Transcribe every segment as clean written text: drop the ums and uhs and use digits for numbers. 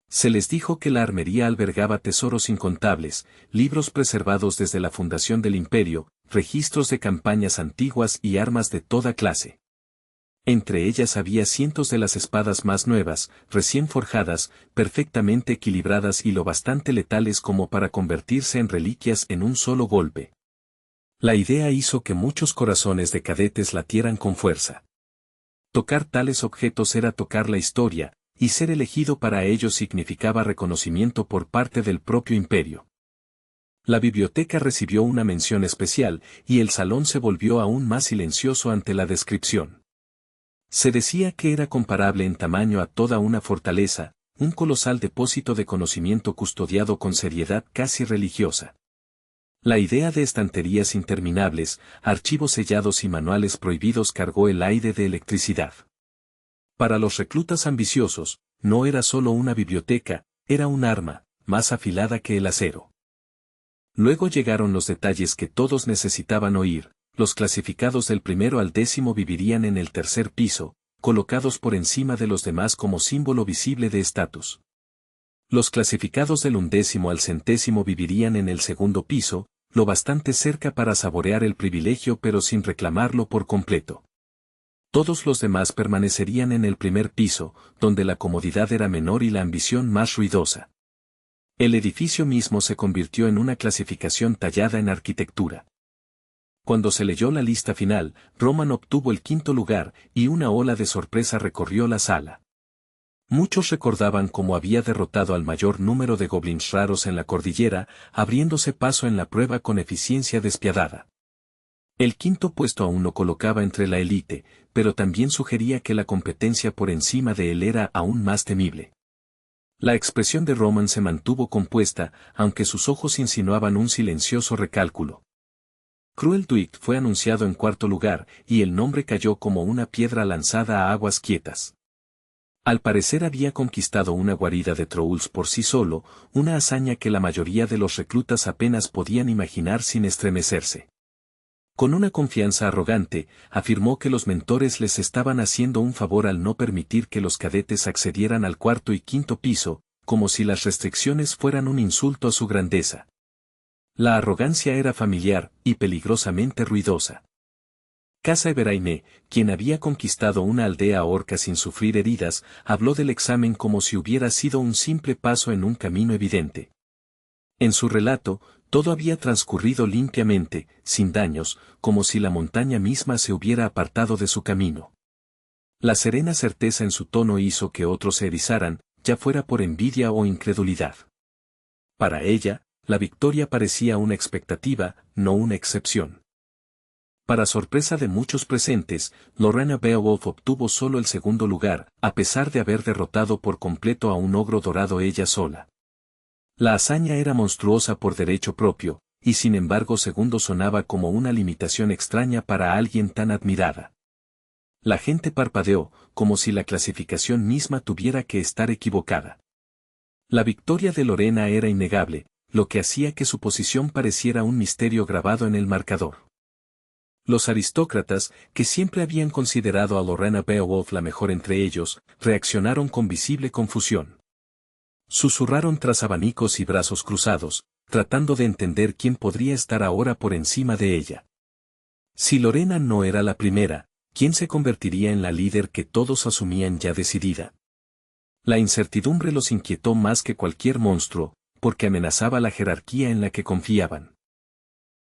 Se les dijo que la armería albergaba tesoros incontables, libros preservados desde la fundación del imperio, registros de campañas antiguas y armas de toda clase. Entre ellas había cientos de las espadas más nuevas, recién forjadas, perfectamente equilibradas y lo bastante letales como para convertirse en reliquias en un solo golpe. La idea hizo que muchos corazones de cadetes latieran con fuerza. Tocar tales objetos era tocar la historia, y ser elegido para ello significaba reconocimiento por parte del propio imperio. La biblioteca recibió una mención especial, y el salón se volvió aún más silencioso ante la descripción. Se decía que era comparable en tamaño a toda una fortaleza, un colosal depósito de conocimiento custodiado con seriedad casi religiosa. La idea de estanterías interminables, archivos sellados y manuales prohibidos cargó el aire de electricidad. Para los reclutas ambiciosos, no era solo una biblioteca, era un arma, más afilada que el acero. Luego llegaron los detalles que todos necesitaban oír. Los clasificados del 1 al 10 vivirían en el 3er piso, colocados por encima de los demás como símbolo visible de estatus. Los clasificados del 11 al 100 vivirían en el 2º piso, lo bastante cerca para saborear el privilegio pero sin reclamarlo por completo. Todos los demás permanecerían en el 1er piso, donde la comodidad era menor y la ambición más ruidosa. El edificio mismo se convirtió en una clasificación tallada en arquitectura. Cuando se leyó la lista final, Roman obtuvo el 5º lugar, y una ola de sorpresa recorrió la sala. Muchos recordaban cómo había derrotado al mayor número de goblins raros en la cordillera, abriéndose paso en la prueba con eficiencia despiadada. El 5º puesto aún lo colocaba entre la élite, pero también sugería que la competencia por encima de él era aún más temible. La expresión de Roman se mantuvo compuesta, aunque sus ojos insinuaban un silencioso recálculo. Cruel Duick fue anunciado en 4º lugar, y el nombre cayó como una piedra lanzada a aguas quietas. Al parecer había conquistado una guarida de trolls por sí solo, una hazaña que la mayoría de los reclutas apenas podían imaginar sin estremecerse. Con una confianza arrogante, afirmó que los mentores les estaban haciendo un favor al no permitir que los cadetes accedieran al 4º y 5º piso, como si las restricciones fueran un insulto a su grandeza. La arrogancia era familiar y peligrosamente ruidosa. Casa Everainé, quien había conquistado una aldea orca sin sufrir heridas, habló del examen como si hubiera sido un simple paso en un camino evidente. En su relato, todo había transcurrido limpiamente, sin daños, como si la montaña misma se hubiera apartado de su camino. La serena certeza en su tono hizo que otros se erizaran, ya fuera por envidia o incredulidad. Para ella, la victoria parecía una expectativa, no una excepción. Para sorpresa de muchos presentes, Lorena Beowulf obtuvo solo el 2º lugar, a pesar de haber derrotado por completo a un ogro dorado ella sola. La hazaña era monstruosa por derecho propio, y sin embargo segundo sonaba como una limitación extraña para alguien tan admirada. La gente parpadeó, como si la clasificación misma tuviera que estar equivocada. La victoria de Lorena era innegable, lo que hacía que su posición pareciera un misterio grabado en el marcador. Los aristócratas, que siempre habían considerado a Lorena Beowulf la mejor entre ellos, reaccionaron con visible confusión. Susurraron tras abanicos y brazos cruzados, tratando de entender quién podría estar ahora por encima de ella. Si Lorena no era la primera, ¿quién se convertiría en la líder que todos asumían ya decidida? La incertidumbre los inquietó más que cualquier monstruo, porque amenazaba la jerarquía en la que confiaban.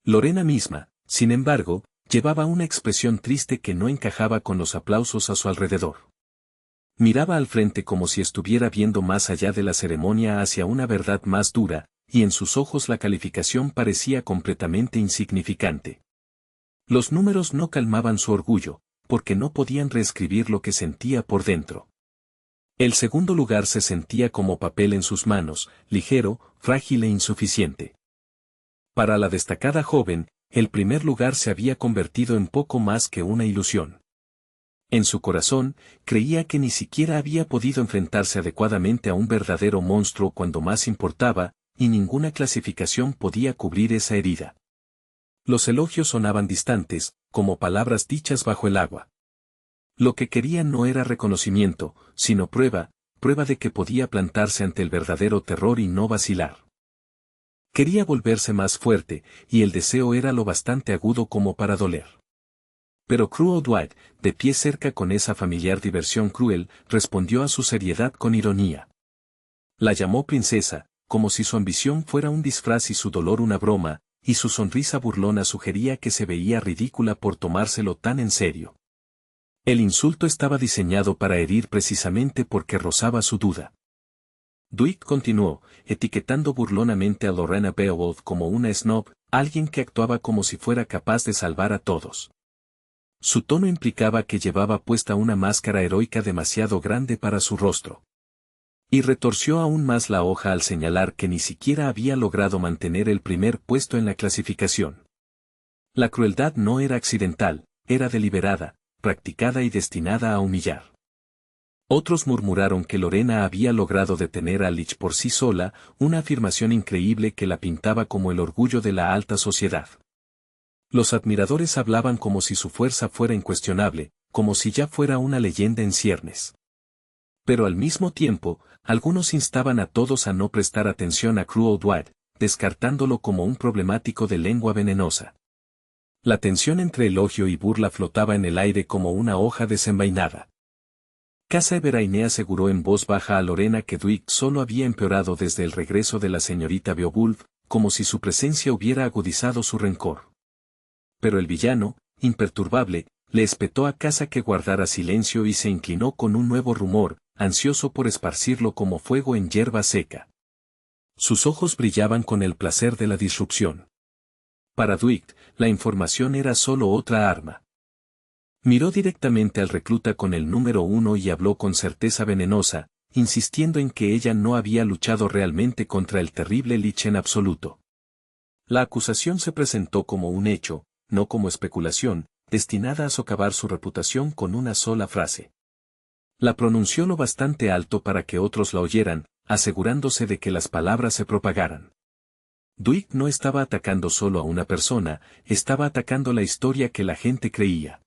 Lorena misma, sin embargo, llevaba una expresión triste que no encajaba con los aplausos a su alrededor. Miraba al frente como si estuviera viendo más allá de la ceremonia hacia una verdad más dura, y en sus ojos la calificación parecía completamente insignificante. Los números no calmaban su orgullo, porque no podían reescribir lo que sentía por dentro. El 2º lugar se sentía como papel en sus manos, ligero, frágil e insuficiente. Para la destacada joven, el 1er lugar se había convertido en poco más que una ilusión. En su corazón, creía que ni siquiera había podido enfrentarse adecuadamente a un verdadero monstruo cuando más importaba, y ninguna clasificación podía cubrir esa herida. Los elogios sonaban distantes, como palabras dichas bajo el agua. Lo que quería no era reconocimiento, sino prueba prueba de que podía plantarse ante el verdadero terror y no vacilar. Quería volverse más fuerte, y el deseo era lo bastante agudo como para doler. Pero Cruel Dwight, de pie cerca con esa familiar diversión cruel, respondió a su seriedad con ironía. La llamó princesa, como si su ambición fuera un disfraz y su dolor una broma, y su sonrisa burlona sugería que se veía ridícula por tomárselo tan en serio. El insulto estaba diseñado para herir precisamente porque rozaba su duda. Dwight continuó, etiquetando burlonamente a Lorena Beowulf como una snob, alguien que actuaba como si fuera capaz de salvar a todos. Su tono implicaba que llevaba puesta una máscara heroica demasiado grande para su rostro. Y retorció aún más la hoja al señalar que ni siquiera había logrado mantener el primer puesto en la clasificación. La crueldad no era accidental, era deliberada, practicada y destinada a humillar. Otros murmuraron que Lorena había logrado detener a Lich por sí sola, una afirmación increíble que la pintaba como el orgullo de la alta sociedad. Los admiradores hablaban como si su fuerza fuera incuestionable, como si ya fuera una leyenda en ciernes. Pero al mismo tiempo, algunos instaban a todos a no prestar atención a Cruel Dwight, descartándolo como un problemático de lengua venenosa. La tensión entre elogio y burla flotaba en el aire como una hoja desenvainada. Casa Everainé aseguró en voz baja a Lorena que Dwight solo había empeorado desde el regreso de la señorita Beowulf, como si su presencia hubiera agudizado su rencor. Pero el villano, imperturbable, le espetó a Casa que guardara silencio y se inclinó con un nuevo rumor, ansioso por esparcirlo como fuego en hierba seca. Sus ojos brillaban con el placer de la disrupción. Para Dwight, la información era solo otra arma. Miró directamente al recluta con el número 1 y habló con certeza venenosa, insistiendo en que ella no había luchado realmente contra el terrible Lich en absoluto. La acusación se presentó como un hecho, no como especulación, destinada a socavar su reputación con una sola frase. La pronunció lo bastante alto para que otros la oyeran, asegurándose de que las palabras se propagaran. Dwight no estaba atacando solo a una persona, estaba atacando la historia que la gente creía.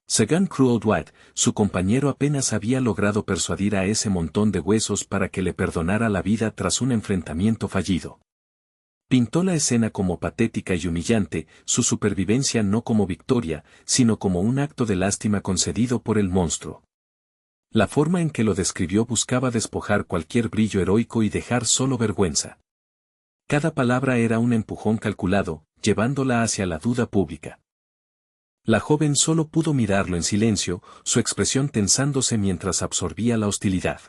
Según Cruel Dwight, su compañero apenas había logrado persuadir a ese montón de huesos para que le perdonara la vida tras un enfrentamiento fallido. Pintó la escena como patética y humillante, su supervivencia no como victoria, sino como un acto de lástima concedido por el monstruo. La forma en que lo describió buscaba despojar cualquier brillo heroico y dejar solo vergüenza. Cada palabra era un empujón calculado, llevándola hacia la duda pública. La joven solo pudo mirarlo en silencio, su expresión tensándose mientras absorbía la hostilidad.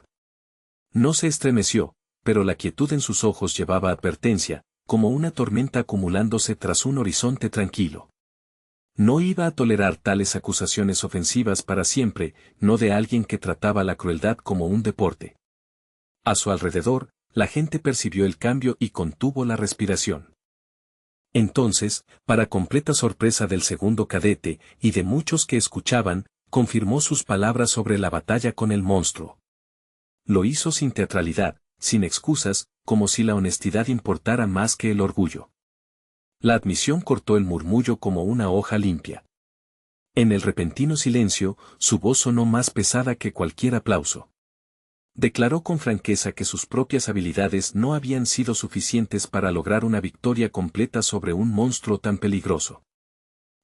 No se estremeció, pero la quietud en sus ojos llevaba advertencia, como una tormenta acumulándose tras un horizonte tranquilo. No iba a tolerar tales acusaciones ofensivas para siempre, no de alguien que trataba la crueldad como un deporte. A su alrededor, la gente percibió el cambio y contuvo la respiración. Entonces, para completa sorpresa del segundo cadete, y de muchos que escuchaban, confirmó sus palabras sobre la batalla con el monstruo. Lo hizo sin teatralidad, sin excusas, como si la honestidad importara más que el orgullo. La admisión cortó el murmullo como una hoja limpia. En el repentino silencio, su voz sonó más pesada que cualquier aplauso. Declaró con franqueza que sus propias habilidades no habían sido suficientes para lograr una victoria completa sobre un monstruo tan peligroso.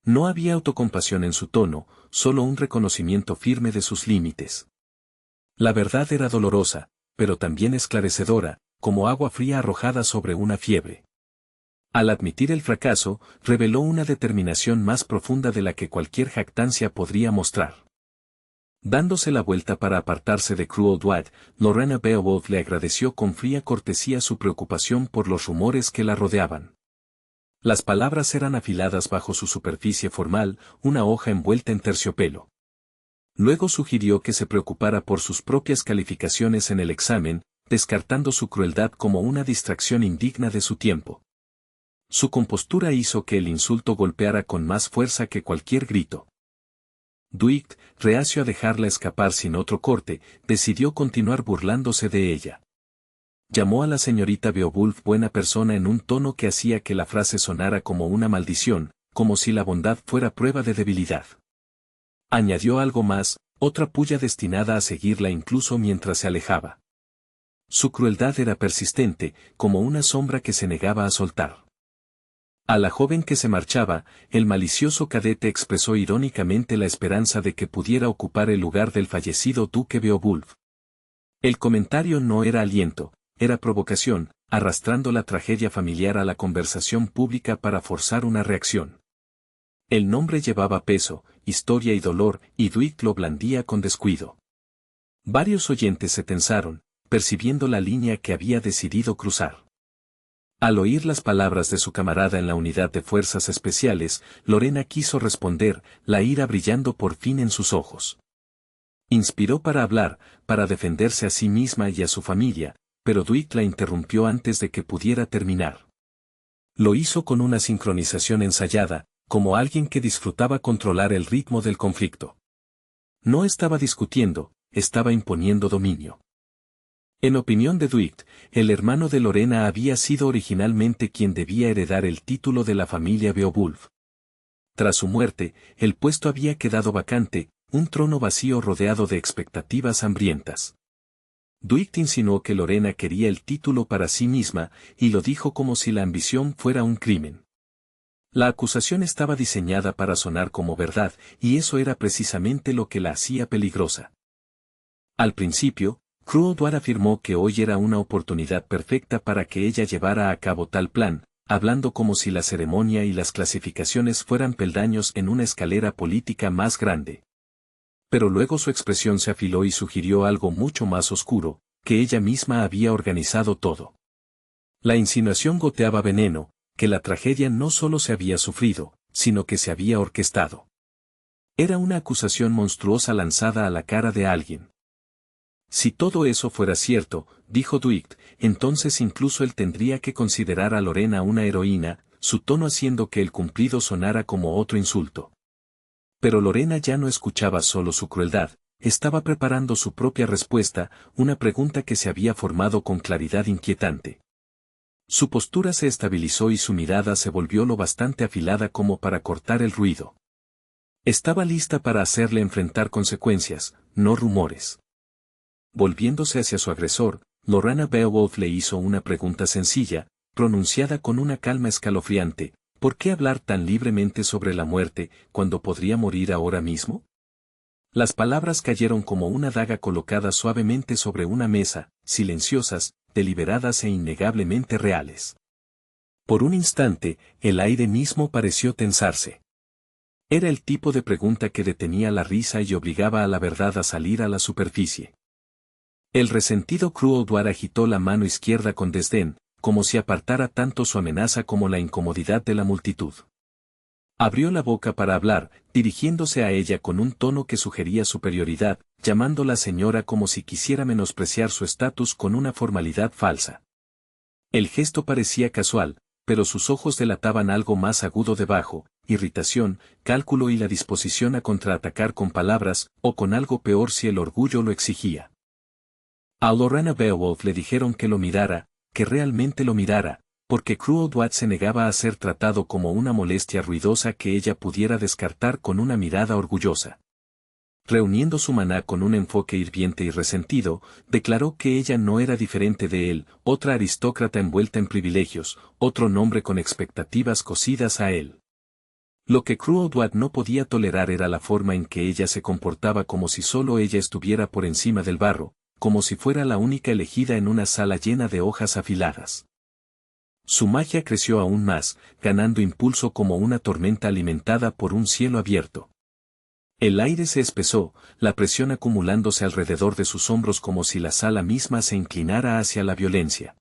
No había autocompasión en su tono, solo un reconocimiento firme de sus límites. La verdad era dolorosa, pero también esclarecedora, como agua fría arrojada sobre una fiebre. Al admitir el fracaso, reveló una determinación más profunda de la que cualquier jactancia podría mostrar. Dándose la vuelta para apartarse de Cruel Dwight, Lorena Beowulf le agradeció con fría cortesía su preocupación por los rumores que la rodeaban. Las palabras eran afiladas bajo su superficie formal, una hoja envuelta en terciopelo. Luego sugirió que se preocupara por sus propias calificaciones en el examen, descartando su crueldad como una distracción indigna de su tiempo. Su compostura hizo que el insulto golpeara con más fuerza que cualquier grito. Dwight, reacio a dejarla escapar sin otro corte, decidió continuar burlándose de ella. Llamó a la señorita Beowulf buena persona en un tono que hacía que la frase sonara como una maldición, como si la bondad fuera prueba de debilidad. Añadió algo más, Otra puya destinada a seguirla incluso mientras se alejaba. Su crueldad era persistente, como una sombra que se negaba a soltar. A la joven que se marchaba, el malicioso cadete expresó irónicamente la esperanza de que pudiera ocupar el lugar del fallecido duque Beowulf. El comentario no era aliento, era provocación, arrastrando la tragedia familiar a la conversación pública para forzar una reacción. El nombre llevaba peso, historia y dolor, y Dwight lo blandía con descuido. Varios oyentes se tensaron, percibiendo la línea que había decidido cruzar. Al oír las palabras de su camarada en la unidad de fuerzas especiales, Lorena quiso responder, la ira brillando por fin en sus ojos. Inspiró para hablar, para defenderse a sí misma y a su familia, pero Dwight la interrumpió antes de que pudiera terminar. Lo hizo con una sincronización ensayada, como alguien que disfrutaba controlar el ritmo del conflicto. No estaba discutiendo, estaba imponiendo dominio. En opinión de Dwight, el hermano de Lorena había sido originalmente quien debía heredar el título de la familia Beowulf. Tras su muerte, el puesto había quedado vacante, un trono vacío rodeado de expectativas hambrientas. Dwight insinuó que Lorena quería el título para sí misma, y lo dijo como si la ambición fuera un crimen. La acusación estaba diseñada para sonar como verdad, y eso era precisamente lo que la hacía peligrosa. Al principio, Cruel afirmó que hoy era una oportunidad perfecta para que ella llevara a cabo tal plan, hablando como si la ceremonia y las clasificaciones fueran peldaños en una escalera política más grande. Pero luego su expresión se afiló y sugirió algo mucho más oscuro, que ella misma había organizado todo. La insinuación goteaba veneno, que la tragedia no solo se había sufrido, sino que se había orquestado. Era una acusación monstruosa lanzada a la cara de alguien. Si todo eso fuera cierto, dijo Dwight, entonces incluso él tendría que considerar a Lorena una heroína, su tono haciendo que el cumplido sonara como otro insulto. Pero Lorena ya no escuchaba solo su crueldad, estaba preparando su propia respuesta, una pregunta que se había formado con claridad inquietante. Su postura se estabilizó y su mirada se volvió lo bastante afilada como para cortar el ruido. Estaba lista para hacerle enfrentar consecuencias, no rumores. Volviéndose hacia su agresor, Lorena Beowulf le hizo una pregunta sencilla, pronunciada con una calma escalofriante: ¿por qué hablar tan libremente sobre la muerte, cuando podría morir ahora mismo? Las palabras cayeron como una daga colocada suavemente sobre una mesa, silenciosas, deliberadas e innegablemente reales. Por un instante, el aire mismo pareció tensarse. Era el tipo de pregunta que detenía la risa y obligaba a la verdad a salir a la superficie. El resentido Cruel agitó la mano izquierda con desdén, como si apartara tanto su amenaza como la incomodidad de la multitud. Abrió la boca para hablar, dirigiéndose a ella con un tono que sugería superioridad, llamándola señora como si quisiera menospreciar su estatus con una formalidad falsa. El gesto parecía casual, pero sus ojos delataban algo más agudo debajo: irritación, cálculo y la disposición a contraatacar con palabras, o con algo peor si el orgullo lo exigía. A Lorena Beowulf le dijeron que lo mirara, que realmente lo mirara, porque Cruel se negaba a ser tratado como una molestia ruidosa que ella pudiera descartar con una mirada orgullosa. Reuniendo su maná con un enfoque hirviente y resentido, declaró que ella no era diferente de él, otra aristócrata envuelta en privilegios, otro nombre con expectativas cosidas a él. Lo que Cruel no podía tolerar era la forma en que ella se comportaba, como si solo ella estuviera por encima del barro, como si fuera la única elegida en una sala llena de hojas afiladas. Su magia creció aún más, ganando impulso como una tormenta alimentada por un cielo abierto. El aire se espesó, la presión acumulándose alrededor de sus hombros como si la sala misma se inclinara hacia la violencia.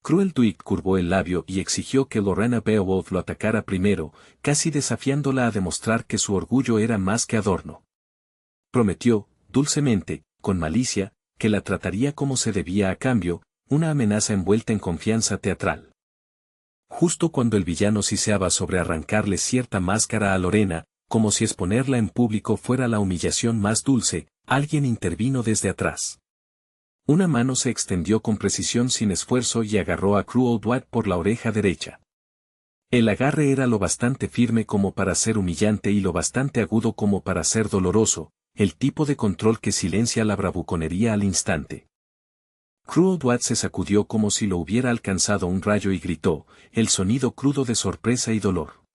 Cruel curvó el labio y exigió que Lorena Beowulf lo atacara primero, casi desafiándola a demostrar que su orgullo era más que adorno. Prometió, dulcemente, con malicia, que la trataría como se debía a cambio, una amenaza envuelta en confianza teatral. Justo cuando el villano siseaba sobre arrancarle cierta máscara a Lorena, como si exponerla en público fuera la humillación más dulce, alguien intervino desde atrás. Una mano se extendió con precisión sin esfuerzo y agarró a Cruel por la oreja derecha. El agarre era lo bastante firme como para ser humillante y lo bastante agudo como para ser doloroso, el tipo de control que silencia la bravuconería al instante. Cruel Dwat se sacudió como si lo hubiera alcanzado un rayo y gritó, el sonido crudo de sorpresa y dolor.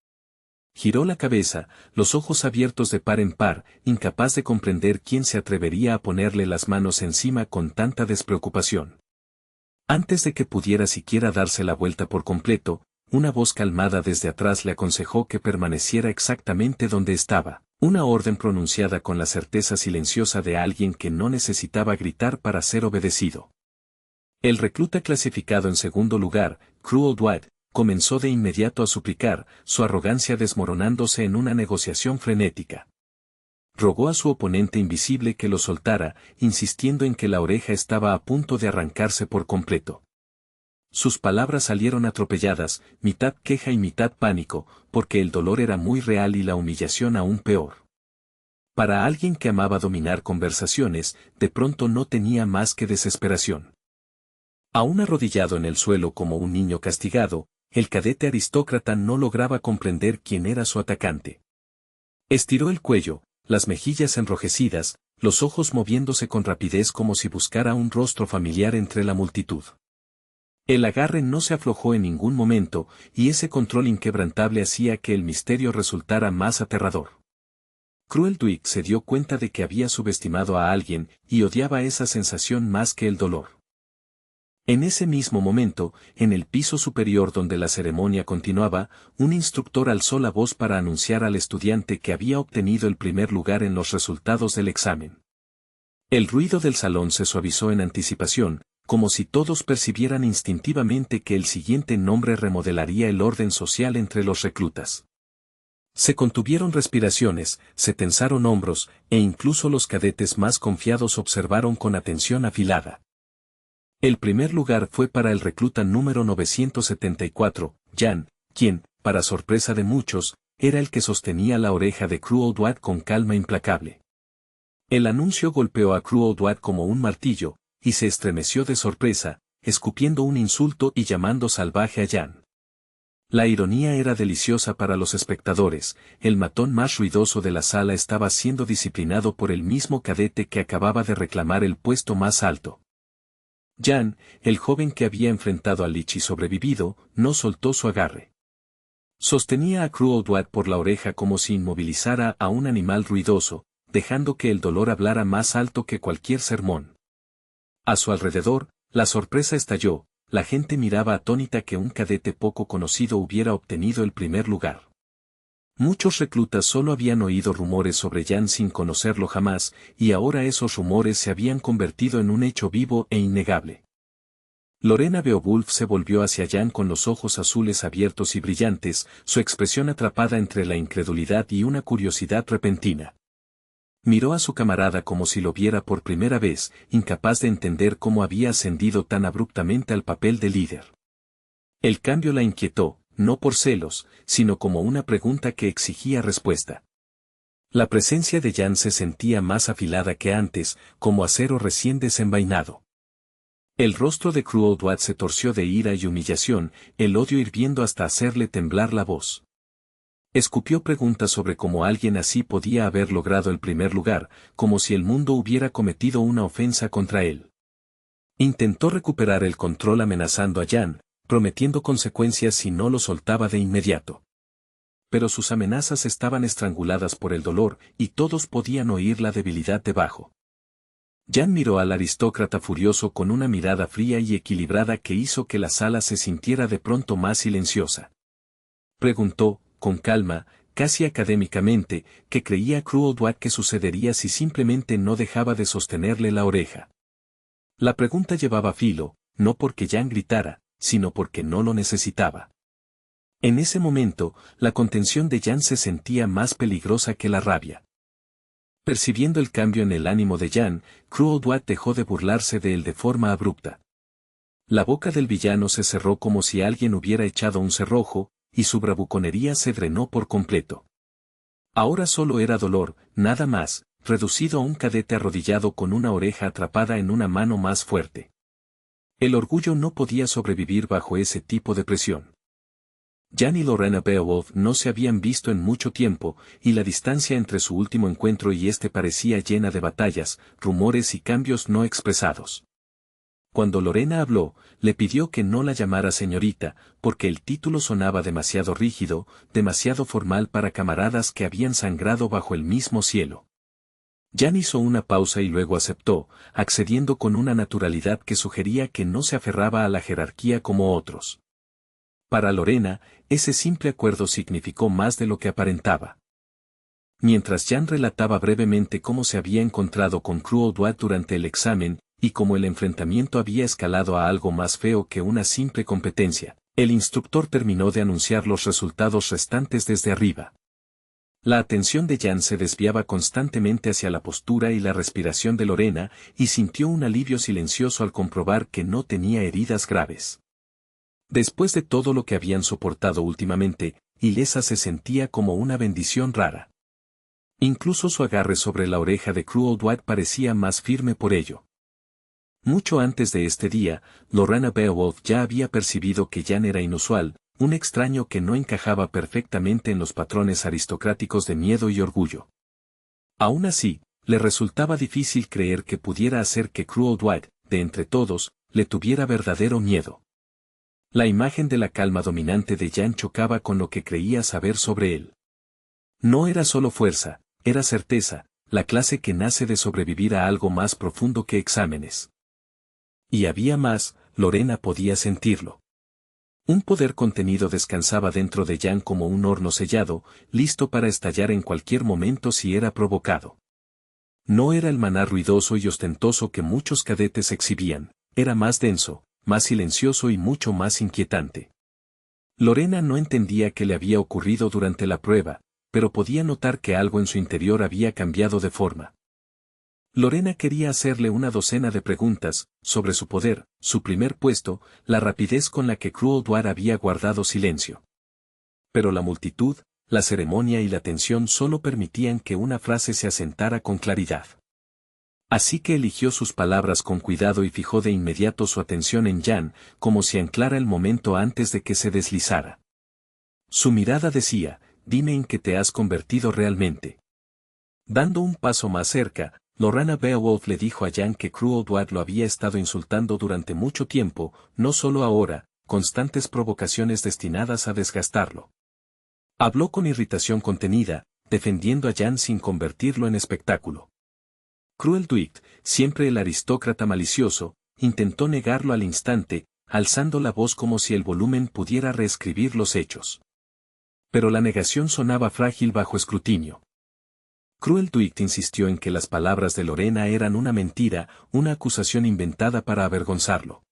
Giró la cabeza, los ojos abiertos de par en par, incapaz de comprender quién se atrevería a ponerle las manos encima con tanta despreocupación. Antes de que pudiera siquiera darse la vuelta por completo, una voz calmada desde atrás le aconsejó que permaneciera exactamente donde estaba, una orden pronunciada con la certeza silenciosa de alguien que no necesitaba gritar para ser obedecido. El recluta clasificado en segundo lugar, Cruel Dwat, comenzó de inmediato a suplicar, su arrogancia desmoronándose en una negociación frenética. Rogó a su oponente invisible que lo soltara, insistiendo en que la oreja estaba a punto de arrancarse por completo. Sus palabras salieron atropelladas, mitad queja y mitad pánico, porque el dolor era muy real y la humillación aún peor. Para alguien que amaba dominar conversaciones, de pronto no tenía más que desesperación. Aún arrodillado en el suelo como un niño castigado, el cadete aristócrata no lograba comprender quién era su atacante. Estiró el cuello, las mejillas enrojecidas, los ojos moviéndose con rapidez como si buscara un rostro familiar entre la multitud. El agarre no se aflojó en ningún momento, y ese control inquebrantable hacía que el misterio resultara más aterrador. Cruel Dwat se dio cuenta de que había subestimado a alguien, y odiaba esa sensación más que el dolor. En ese mismo momento, en el piso superior donde la ceremonia continuaba, un instructor alzó la voz para anunciar al estudiante que había obtenido el primer lugar en los resultados del examen. El ruido del salón se suavizó en anticipación, como si todos percibieran instintivamente que el siguiente nombre remodelaría el orden social entre los reclutas. Se contuvieron respiraciones, se tensaron hombros, e incluso los cadetes más confiados observaron con atención afilada. El primer lugar fue para el recluta número 974, Jan, quien, para sorpresa de muchos, era el que sostenía la oreja de Cruel Dwat con calma implacable. El anuncio golpeó a Cruel Dwat como un martillo, y se estremeció de sorpresa, escupiendo un insulto y llamando salvaje a Jan. La ironía era deliciosa para los espectadores, el matón más ruidoso de la sala estaba siendo disciplinado por el mismo cadete que acababa de reclamar el puesto más alto. Jan, el joven que había enfrentado a Lich y sobrevivido, no soltó su agarre. Sostenía a Cruel Dwat por la oreja como si inmovilizara a un animal ruidoso, dejando que el dolor hablara más alto que cualquier sermón. A su alrededor, la sorpresa estalló, la gente miraba atónita que un cadete poco conocido hubiera obtenido el primer lugar. Muchos reclutas solo habían oído rumores sobre Jan sin conocerlo jamás, y ahora esos rumores se habían convertido en un hecho vivo e innegable. Lorena Beowulf se volvió hacia Jan con los ojos azules abiertos y brillantes, su expresión atrapada entre la incredulidad y una curiosidad repentina. Miró a su camarada como si lo viera por primera vez, incapaz de entender cómo había ascendido tan abruptamente al papel de líder. El cambio la inquietó, no por celos, sino como una pregunta que exigía respuesta. La presencia de Jan se sentía más afilada que antes, como acero recién desenvainado. El rostro de Cruel Dwat se torció de ira y humillación, el odio hirviendo hasta hacerle temblar la voz. Escupió preguntas sobre cómo alguien así podía haber logrado el primer lugar, como si el mundo hubiera cometido una ofensa contra él. Intentó recuperar el control amenazando a Jan, prometiendo consecuencias si no lo soltaba de inmediato. Pero sus amenazas estaban estranguladas por el dolor, y todos podían oír la debilidad debajo. Jan miró al aristócrata furioso con una mirada fría y equilibrada que hizo que la sala se sintiera de pronto más silenciosa. Preguntó, con calma, casi académicamente, qué creía Cruel Dwat que sucedería si simplemente no dejaba de sostenerle la oreja. La pregunta llevaba filo, no porque Jan gritara, sino porque no lo necesitaba. En ese momento, la contención de Jan se sentía más peligrosa que la rabia. Percibiendo el cambio en el ánimo de Jan, Cruel Dwat dejó de burlarse de él de forma abrupta. La boca del villano se cerró como si alguien hubiera echado un cerrojo, y su bravuconería se drenó por completo. Ahora solo era dolor, nada más, reducido a un cadete arrodillado con una oreja atrapada en una mano más fuerte. El orgullo no podía sobrevivir bajo ese tipo de presión. Jan y Lorena Beowulf no se habían visto en mucho tiempo, y la distancia entre su último encuentro y este parecía llena de batallas, rumores y cambios no expresados. Cuando Lorena habló, le pidió que no la llamara señorita, porque el título sonaba demasiado rígido, demasiado formal para camaradas que habían sangrado bajo el mismo cielo. Jan hizo una pausa y luego aceptó, accediendo con una naturalidad que sugería que no se aferraba a la jerarquía como otros. Para Lorena, ese simple acuerdo significó más de lo que aparentaba. Mientras Jan relataba brevemente cómo se había encontrado con Cruoldwad durante el examen, y cómo el enfrentamiento había escalado a algo más feo que una simple competencia, el instructor terminó de anunciar los resultados restantes desde arriba. La atención de Jan se desviaba constantemente hacia la postura y la respiración de Lorena, y sintió un alivio silencioso al comprobar que no tenía heridas graves. Después de todo lo que habían soportado últimamente, ilesa se sentía como una bendición rara. Incluso su agarre sobre la oreja de Cruoldwad parecía más firme por ello. Mucho antes de este día, Lorena Beowulf ya había percibido que Jan era inusual, un extraño que no encajaba perfectamente en los patrones aristocráticos de miedo y orgullo. Aún así, le resultaba difícil creer que pudiera hacer que Cruoldwad, de entre todos, le tuviera verdadero miedo. La imagen de la calma dominante de Jan chocaba con lo que creía saber sobre él. No era solo fuerza, era certeza, la clase que nace de sobrevivir a algo más profundo que exámenes. Y había más, Lorena podía sentirlo. Un poder contenido descansaba dentro de Jan como un horno sellado, listo para estallar en cualquier momento si era provocado. No era el maná ruidoso y ostentoso que muchos cadetes exhibían, era más denso, más silencioso y mucho más inquietante. Lorena no entendía qué le había ocurrido durante la prueba, pero podía notar que algo en su interior había cambiado de forma. Lorena quería hacerle una docena de preguntas, sobre su poder, su primer puesto, la rapidez con la que Cruoldwad había guardado silencio. Pero la multitud, la ceremonia y la tensión solo permitían que una frase se asentara con claridad. Así que eligió sus palabras con cuidado y fijó de inmediato su atención en Jan, como si anclara el momento antes de que se deslizara. Su mirada decía, dime en qué te has convertido realmente. Dando un paso más cerca, Lorena Beowulf le dijo a Jan que Cruoldwad lo había estado insultando durante mucho tiempo, no solo ahora, constantes provocaciones destinadas a desgastarlo. Habló con irritación contenida, defendiendo a Jan sin convertirlo en espectáculo. Cruoldwad, siempre el aristócrata malicioso, intentó negarlo al instante, alzando la voz como si el volumen pudiera reescribir los hechos. Pero la negación sonaba frágil bajo escrutinio. Cruoldwad insistió en que las palabras de Lorena eran una mentira, una acusación inventada para avergonzarlo.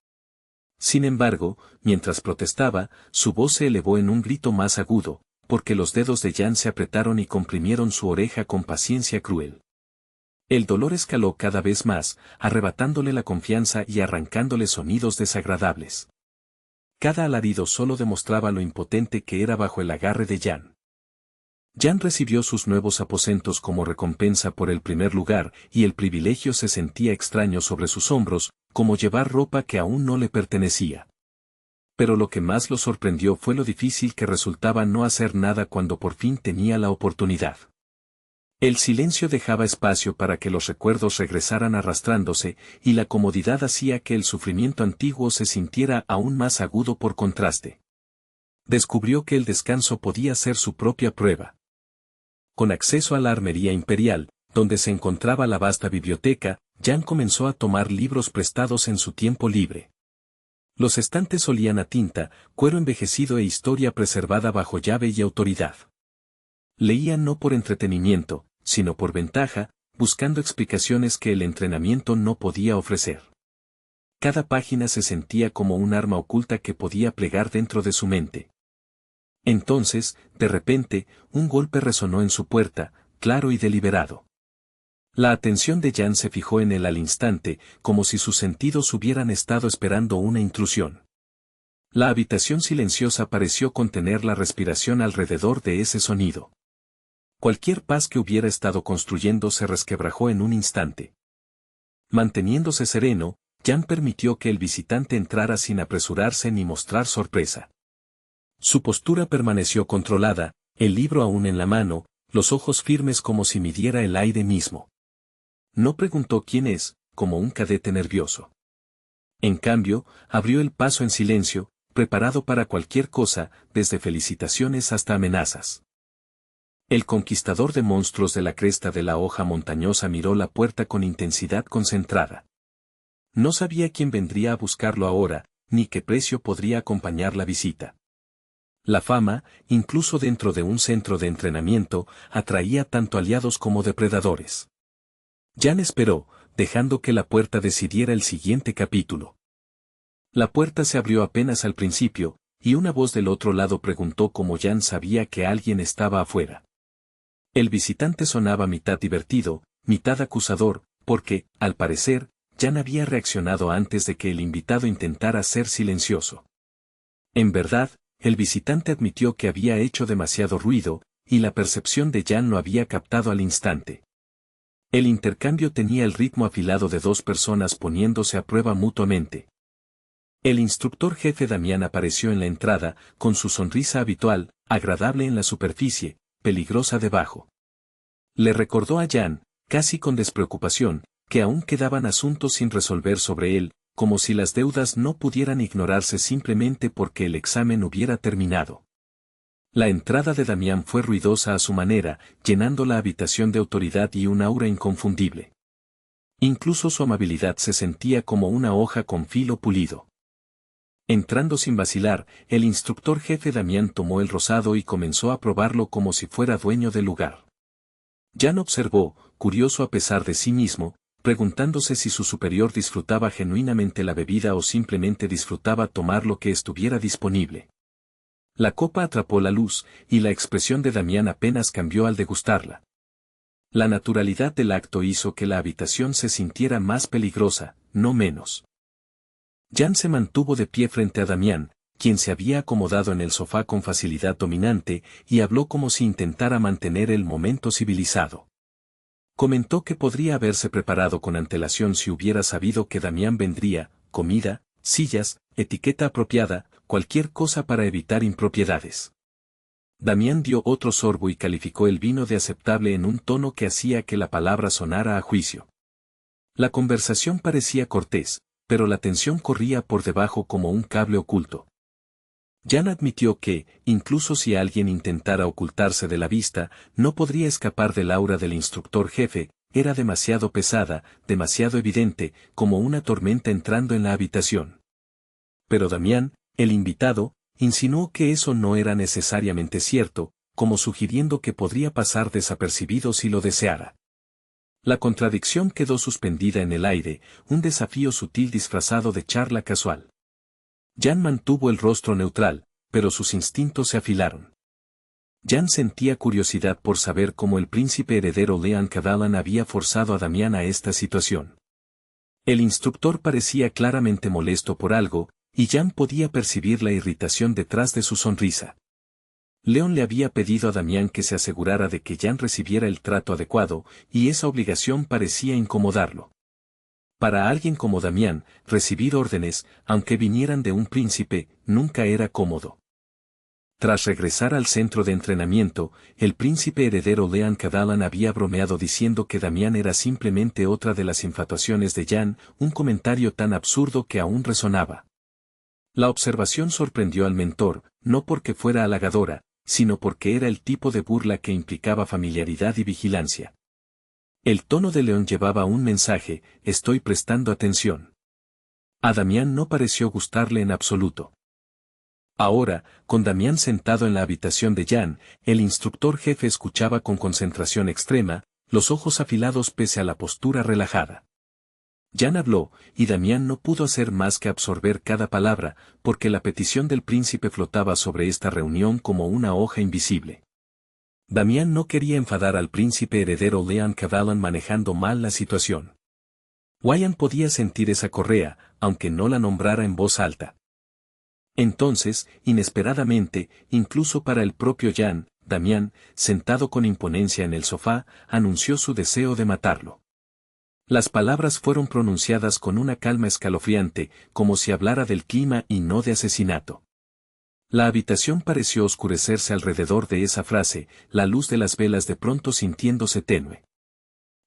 Sin embargo, mientras protestaba, su voz se elevó en un grito más agudo, porque los dedos de Jan se apretaron y comprimieron su oreja con paciencia cruel. El dolor escaló cada vez más, arrebatándole la confianza y arrancándole sonidos desagradables. Cada alarido solo demostraba lo impotente que era bajo el agarre de Jan. Jan recibió sus nuevos aposentos como recompensa por el primer lugar, y el privilegio se sentía extraño sobre sus hombros, como llevar ropa que aún no le pertenecía. Pero lo que más lo sorprendió fue lo difícil que resultaba no hacer nada cuando por fin tenía la oportunidad. El silencio dejaba espacio para que los recuerdos regresaran arrastrándose, y la comodidad hacía que el sufrimiento antiguo se sintiera aún más agudo por contraste. Descubrió que el descanso podía ser su propia prueba. Con acceso a la armería imperial, donde se encontraba la vasta biblioteca, Jan comenzó a tomar libros prestados en su tiempo libre. Los estantes olían a tinta, cuero envejecido e historia preservada bajo llave y autoridad. Leía no por entretenimiento, sino por ventaja, buscando explicaciones que el entrenamiento no podía ofrecer. Cada página se sentía como un arma oculta que podía plegar dentro de su mente. Entonces, de repente, un golpe resonó en su puerta, claro y deliberado. La atención de Jan se fijó en él al instante, como si sus sentidos hubieran estado esperando una intrusión. La habitación silenciosa pareció contener la respiración alrededor de ese sonido. Cualquier paz que hubiera estado construyendo se resquebrajó en un instante. Manteniéndose sereno, Jan permitió que el visitante entrara sin apresurarse ni mostrar sorpresa. Su postura permaneció controlada, el libro aún en la mano, los ojos firmes como si midiera el aire mismo. No preguntó quién es, como un cadete nervioso. En cambio, abrió el paso en silencio, preparado para cualquier cosa, desde felicitaciones hasta amenazas. El conquistador de monstruos de la cresta de la hoja montañosa miró la puerta con intensidad concentrada. No sabía quién vendría a buscarlo ahora, ni qué precio podría acompañar la visita. La fama, incluso dentro de un centro de entrenamiento, atraía tanto aliados como depredadores. Jan esperó, dejando que la puerta decidiera el siguiente capítulo. La puerta se abrió apenas al principio, y una voz del otro lado preguntó cómo Jan sabía que alguien estaba afuera. El visitante sonaba mitad divertido, mitad acusador, porque, al parecer, Jan había reaccionado antes de que el invitado intentara ser silencioso. En verdad, el visitante admitió que había hecho demasiado ruido, y la percepción de Jan lo había captado al instante. El intercambio tenía el ritmo afilado de dos personas poniéndose a prueba mutuamente. El instructor jefe Damián apareció en la entrada, con su sonrisa habitual, agradable en la superficie, peligrosa debajo. Le recordó a Jan, casi con despreocupación, que aún quedaban asuntos sin resolver sobre él, como si las deudas no pudieran ignorarse simplemente porque el examen hubiera terminado. La entrada de Damián fue ruidosa a su manera, llenando la habitación de autoridad y un aura inconfundible. Incluso su amabilidad se sentía como una hoja con filo pulido. Entrando sin vacilar, el instructor jefe Damián tomó el rosado y comenzó a probarlo como si fuera dueño del lugar. Jan observó, curioso a pesar de sí mismo, preguntándose si su superior disfrutaba genuinamente la bebida o simplemente disfrutaba tomar lo que estuviera disponible. La copa atrapó la luz, y la expresión de Damián apenas cambió al degustarla. La naturalidad del acto hizo que la habitación se sintiera más peligrosa, no menos. Jan se mantuvo de pie frente a Damián, quien se había acomodado en el sofá con facilidad dominante, y habló como si intentara mantener el momento civilizado. Comentó que podría haberse preparado con antelación si hubiera sabido que Damián vendría, comida, sillas, etiqueta apropiada, cualquier cosa para evitar impropiedades. Damián dio otro sorbo y calificó el vino de aceptable en un tono que hacía que la palabra sonara a juicio. La conversación parecía cortés, pero la tensión corría por debajo como un cable oculto. Jan admitió que, incluso si alguien intentara ocultarse de la vista, no podría escapar del aura del instructor jefe, era demasiado pesada, demasiado evidente, como una tormenta entrando en la habitación. Pero Damián, el invitado, insinuó que eso no era necesariamente cierto, como sugiriendo que podría pasar desapercibido si lo deseara. La contradicción quedó suspendida en el aire, un desafío sutil disfrazado de charla casual. Jan mantuvo el rostro neutral, pero sus instintos se afilaron. Jan sentía curiosidad por saber cómo el príncipe heredero Leon Cavalan había forzado a Damián a esta situación. El instructor parecía claramente molesto por algo, y Jan podía percibir la irritación detrás de su sonrisa. Leon le había pedido a Damián que se asegurara de que Jan recibiera el trato adecuado, y esa obligación parecía incomodarlo. Para alguien como Damián, recibir órdenes, aunque vinieran de un príncipe, nunca era cómodo. Tras regresar al centro de entrenamiento, el príncipe heredero Leon Cavalan había bromeado diciendo que Damián era simplemente otra de las infatuaciones de Jan, un comentario tan absurdo que aún resonaba. La observación sorprendió al mentor, no porque fuera halagadora, sino porque era el tipo de burla que implicaba familiaridad y vigilancia. El tono de León llevaba un mensaje: estoy prestando atención. A Damián no pareció gustarle en absoluto. Ahora, con Damián sentado en la habitación de Jan, el instructor jefe escuchaba con concentración extrema, los ojos afilados pese a la postura relajada. Jan habló, y Damián no pudo hacer más que absorber cada palabra, porque la petición del príncipe flotaba sobre esta reunión como una hoja invisible. Damián no quería enfadar al príncipe heredero Leon Cavalan manejando mal la situación. Wyan podía sentir esa correa, aunque no la nombrara en voz alta. Entonces, inesperadamente, incluso para el propio Jan, Damián, sentado con imponencia en el sofá, anunció su deseo de matarlo. Las palabras fueron pronunciadas con una calma escalofriante, como si hablara del clima y no de asesinato. La habitación pareció oscurecerse alrededor de esa frase, la luz de las velas de pronto sintiéndose tenue.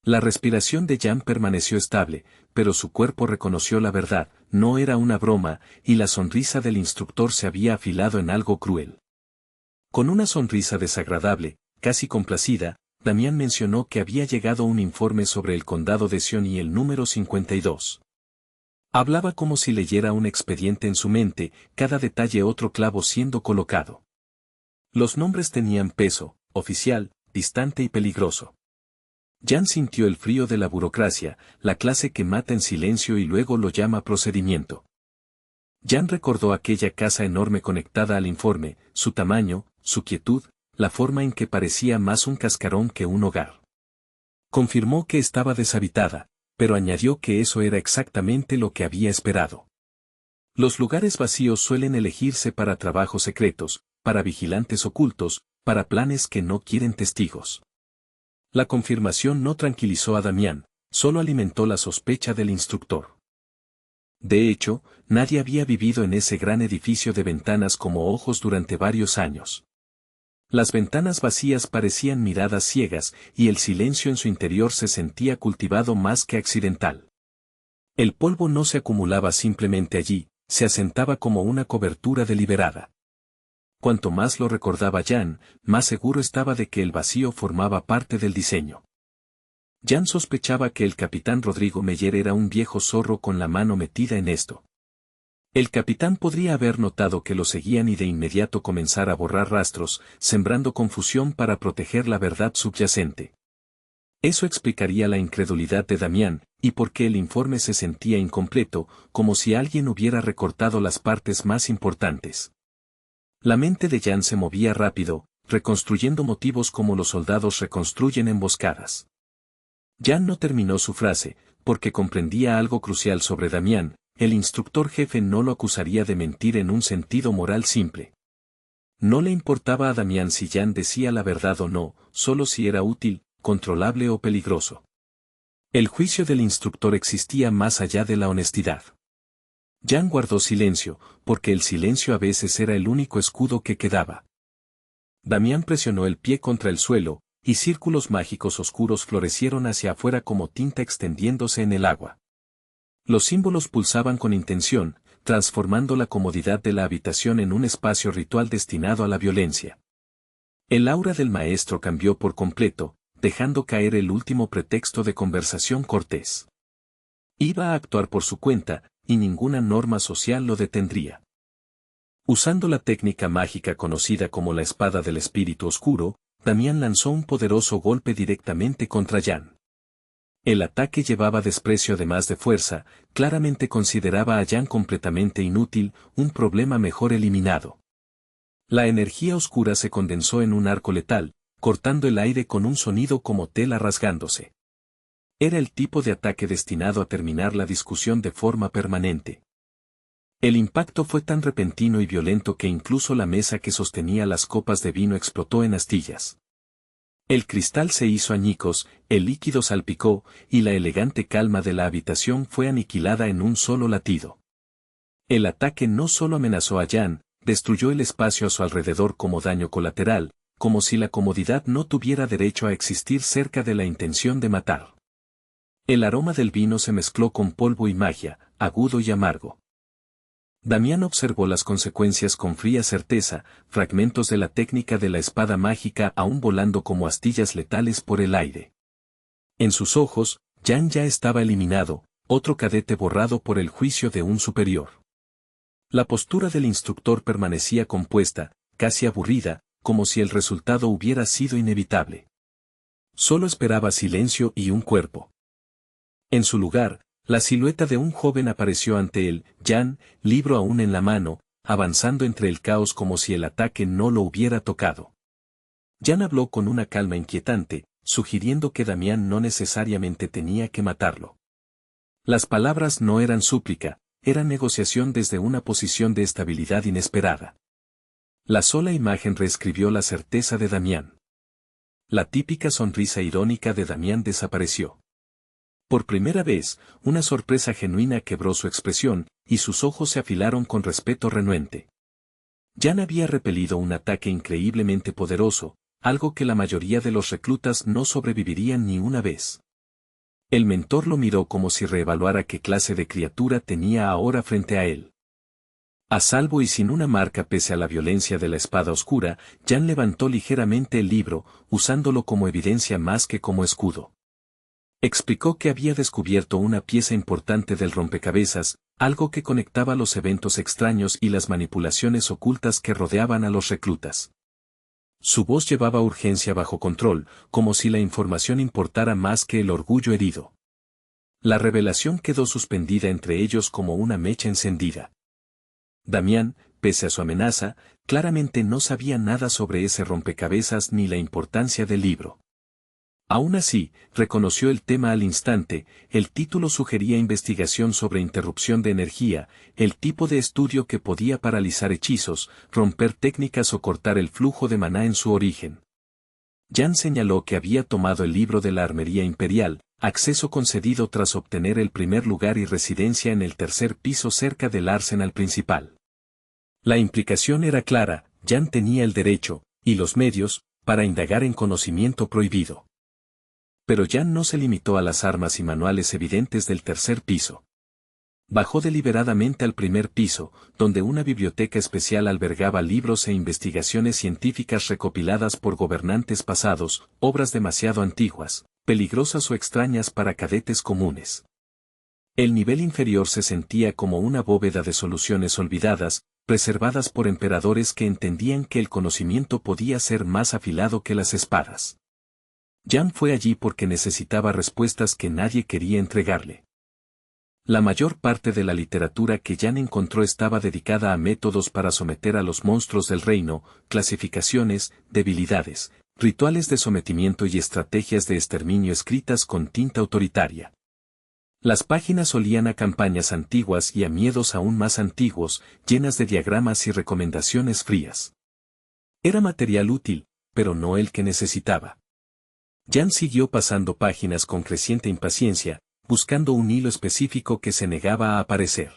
La respiración de Jan permaneció estable, pero su cuerpo reconoció la verdad, no era una broma, y la sonrisa del instructor se había afilado en algo cruel. Con una sonrisa desagradable, casi complacida, Damián mencionó que había llegado un informe sobre el condado de Sion y el número 52. Hablaba como si leyera un expediente en su mente, cada detalle otro clavo siendo colocado. Los nombres tenían peso, oficial, distante y peligroso. Jan sintió el frío de la burocracia, la clase que mata en silencio y luego lo llama procedimiento. Jan recordó aquella casa enorme conectada al informe, su tamaño, su quietud, la forma en que parecía más un cascarón que un hogar. Confirmó que estaba deshabitada, pero añadió que eso era exactamente lo que había esperado. Los lugares vacíos suelen elegirse para trabajos secretos, para vigilantes ocultos, para planes que no quieren testigos. La confirmación no tranquilizó a Damián, solo alimentó la sospecha del instructor. De hecho, nadie había vivido en ese gran edificio de ventanas como ojos durante varios años. Las ventanas vacías parecían miradas ciegas, y el silencio en su interior se sentía cultivado más que accidental. El polvo no se acumulaba simplemente allí, se asentaba como una cobertura deliberada. Cuanto más lo recordaba Jan, más seguro estaba de que el vacío formaba parte del diseño. Jan sospechaba que el capitán Rodrigo Meyer era un viejo zorro con la mano metida en esto. El capitán podría haber notado que lo seguían y de inmediato comenzar a borrar rastros, sembrando confusión para proteger la verdad subyacente. Eso explicaría la incredulidad de Damián, y por qué el informe se sentía incompleto, como si alguien hubiera recortado las partes más importantes. La mente de Jan se movía rápido, reconstruyendo motivos como los soldados reconstruyen emboscadas. Jan no terminó su frase, porque comprendía algo crucial sobre Damián, el instructor jefe no lo acusaría de mentir en un sentido moral simple. No le importaba a Damián si Jan decía la verdad o no, solo si era útil, controlable o peligroso. El juicio del instructor existía más allá de la honestidad. Jan guardó silencio, porque el silencio a veces era el único escudo que quedaba. Damián presionó el pie contra el suelo, y círculos mágicos oscuros florecieron hacia afuera como tinta extendiéndose en el agua. Los símbolos pulsaban con intención, transformando la comodidad de la habitación en un espacio ritual destinado a la violencia. El aura del maestro cambió por completo, dejando caer el último pretexto de conversación cortés. Iba a actuar por su cuenta, y ninguna norma social lo detendría. Usando la técnica mágica conocida como la espada del espíritu oscuro, Damián lanzó un poderoso golpe directamente contra Jan. El ataque llevaba desprecio además de fuerza, claramente consideraba a Jan completamente inútil, un problema mejor eliminado. La energía oscura se condensó en un arco letal, cortando el aire con un sonido como tela rasgándose. Era el tipo de ataque destinado a terminar la discusión de forma permanente. El impacto fue tan repentino y violento que incluso la mesa que sostenía las copas de vino explotó en astillas. El cristal se hizo añicos, el líquido salpicó, y la elegante calma de la habitación fue aniquilada en un solo latido. El ataque no solo amenazó a Jan, destruyó el espacio a su alrededor como daño colateral, como si la comodidad no tuviera derecho a existir cerca de la intención de matar. El aroma del vino se mezcló con polvo y magia, agudo y amargo. Damián observó las consecuencias con fría certeza, fragmentos de la técnica de la espada mágica aún volando como astillas letales por el aire. En sus ojos, Jan ya estaba eliminado, otro cadete borrado por el juicio de un superior. La postura del instructor permanecía compuesta, casi aburrida, como si el resultado hubiera sido inevitable. Solo esperaba silencio y un cuerpo. En su lugar, la silueta de un joven apareció ante él, Jan, libro aún en la mano, avanzando entre el caos como si el ataque no lo hubiera tocado. Jan habló con una calma inquietante, sugiriendo que Damián no necesariamente tenía que matarlo. Las palabras no eran súplica, eran negociación desde una posición de estabilidad inesperada. La sola imagen reescribió la certeza de Damián. La típica sonrisa irónica de Damián desapareció. Por primera vez, una sorpresa genuina quebró su expresión, y sus ojos se afilaron con respeto renuente. Jan había repelido un ataque increíblemente poderoso, algo que la mayoría de los reclutas no sobrevivirían ni una vez. El mentor lo miró como si reevaluara qué clase de criatura tenía ahora frente a él. A salvo y sin una marca pese a la violencia de la espada oscura, Jan levantó ligeramente el libro, usándolo como evidencia más que como escudo. Explicó que había descubierto una pieza importante del rompecabezas, algo que conectaba los eventos extraños y las manipulaciones ocultas que rodeaban a los reclutas. Su voz llevaba urgencia bajo control, como si la información importara más que el orgullo herido. La revelación quedó suspendida entre ellos como una mecha encendida. Damián, pese a su amenaza, claramente no sabía nada sobre ese rompecabezas ni la importancia del libro. Aún así, reconoció el tema al instante, el título sugería investigación sobre interrupción de energía, el tipo de estudio que podía paralizar hechizos, romper técnicas o cortar el flujo de maná en su origen. Jan señaló que había tomado el libro de la Armería Imperial, acceso concedido tras obtener el primer lugar y residencia en el tercer piso cerca del arsenal principal. La implicación era clara, Jan tenía el derecho, y los medios, para indagar en conocimiento prohibido. Pero Jan no se limitó a las armas y manuales evidentes del tercer piso. Bajó deliberadamente al primer piso, donde una biblioteca especial albergaba libros e investigaciones científicas recopiladas por gobernantes pasados, obras demasiado antiguas, peligrosas o extrañas para cadetes comunes. El nivel inferior se sentía como una bóveda de soluciones olvidadas, preservadas por emperadores que entendían que el conocimiento podía ser más afilado que las espadas. Jan fue allí porque necesitaba respuestas que nadie quería entregarle. La mayor parte de la literatura que Jan encontró estaba dedicada a métodos para someter a los monstruos del reino, clasificaciones, debilidades, rituales de sometimiento y estrategias de exterminio escritas con tinta autoritaria. Las páginas olían a campañas antiguas y a miedos aún más antiguos, llenas de diagramas y recomendaciones frías. Era material útil, pero no el que necesitaba. Jan siguió pasando páginas con creciente impaciencia, buscando un hilo específico que se negaba a aparecer.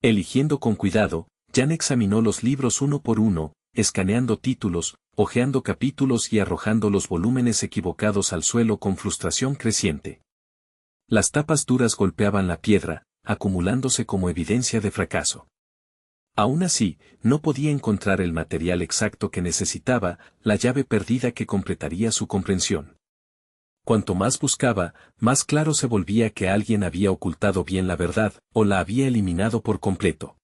Eligiendo con cuidado, Jan examinó los libros uno por uno, escaneando títulos, hojeando capítulos y arrojando los volúmenes equivocados al suelo con frustración creciente. Las tapas duras golpeaban la piedra, acumulándose como evidencia de fracaso. Aún así, no podía encontrar el material exacto que necesitaba, la llave perdida que completaría su comprensión. Cuanto más buscaba, más claro se volvía que alguien había ocultado bien la verdad, o la había eliminado por completo.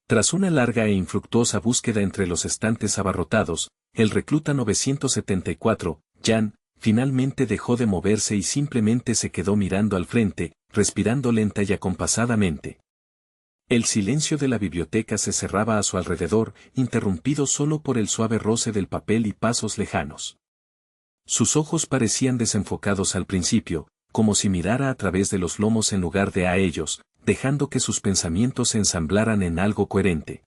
Tras una larga e infructuosa búsqueda entre los estantes abarrotados, el recluta 974, Jan, finalmente dejó de moverse y simplemente se quedó mirando al frente, respirando lenta y acompasadamente. El silencio de la biblioteca se cerraba a su alrededor, interrumpido solo por el suave roce del papel y pasos lejanos. Sus ojos parecían desenfocados al principio, como si mirara a través de los lomos en lugar de a ellos, dejando que sus pensamientos se ensamblaran en algo coherente.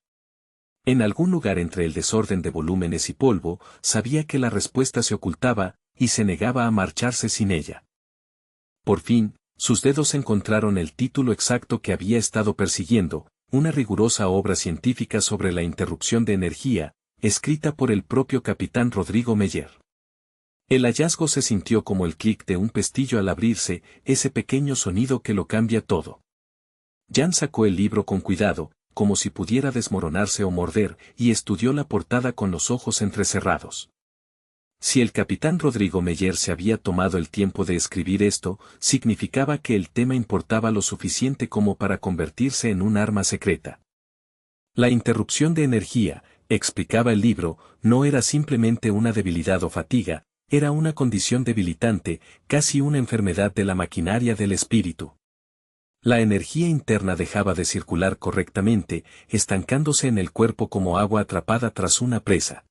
En algún lugar entre el desorden de volúmenes y polvo, sabía que la respuesta se ocultaba, y se negaba a marcharse sin ella. Por fin, sus dedos encontraron el título exacto que había estado persiguiendo, una rigurosa obra científica sobre la interrupción de energía, escrita por el propio capitán Rodrigo Meyer. El hallazgo se sintió como el clic de un pestillo al abrirse, ese pequeño sonido que lo cambia todo. Jan sacó el libro con cuidado, como si pudiera desmoronarse o morder, y estudió la portada con los ojos entrecerrados. Si el capitán Rodrigo Meyer se había tomado el tiempo de escribir esto, significaba que el tema importaba lo suficiente como para convertirse en un arma secreta. La interrupción de energía, explicaba el libro, no era simplemente una debilidad o fatiga, era una condición debilitante, casi una enfermedad de la maquinaria del espíritu. La energía interna dejaba de circular correctamente, estancándose en el cuerpo como agua atrapada tras una presa.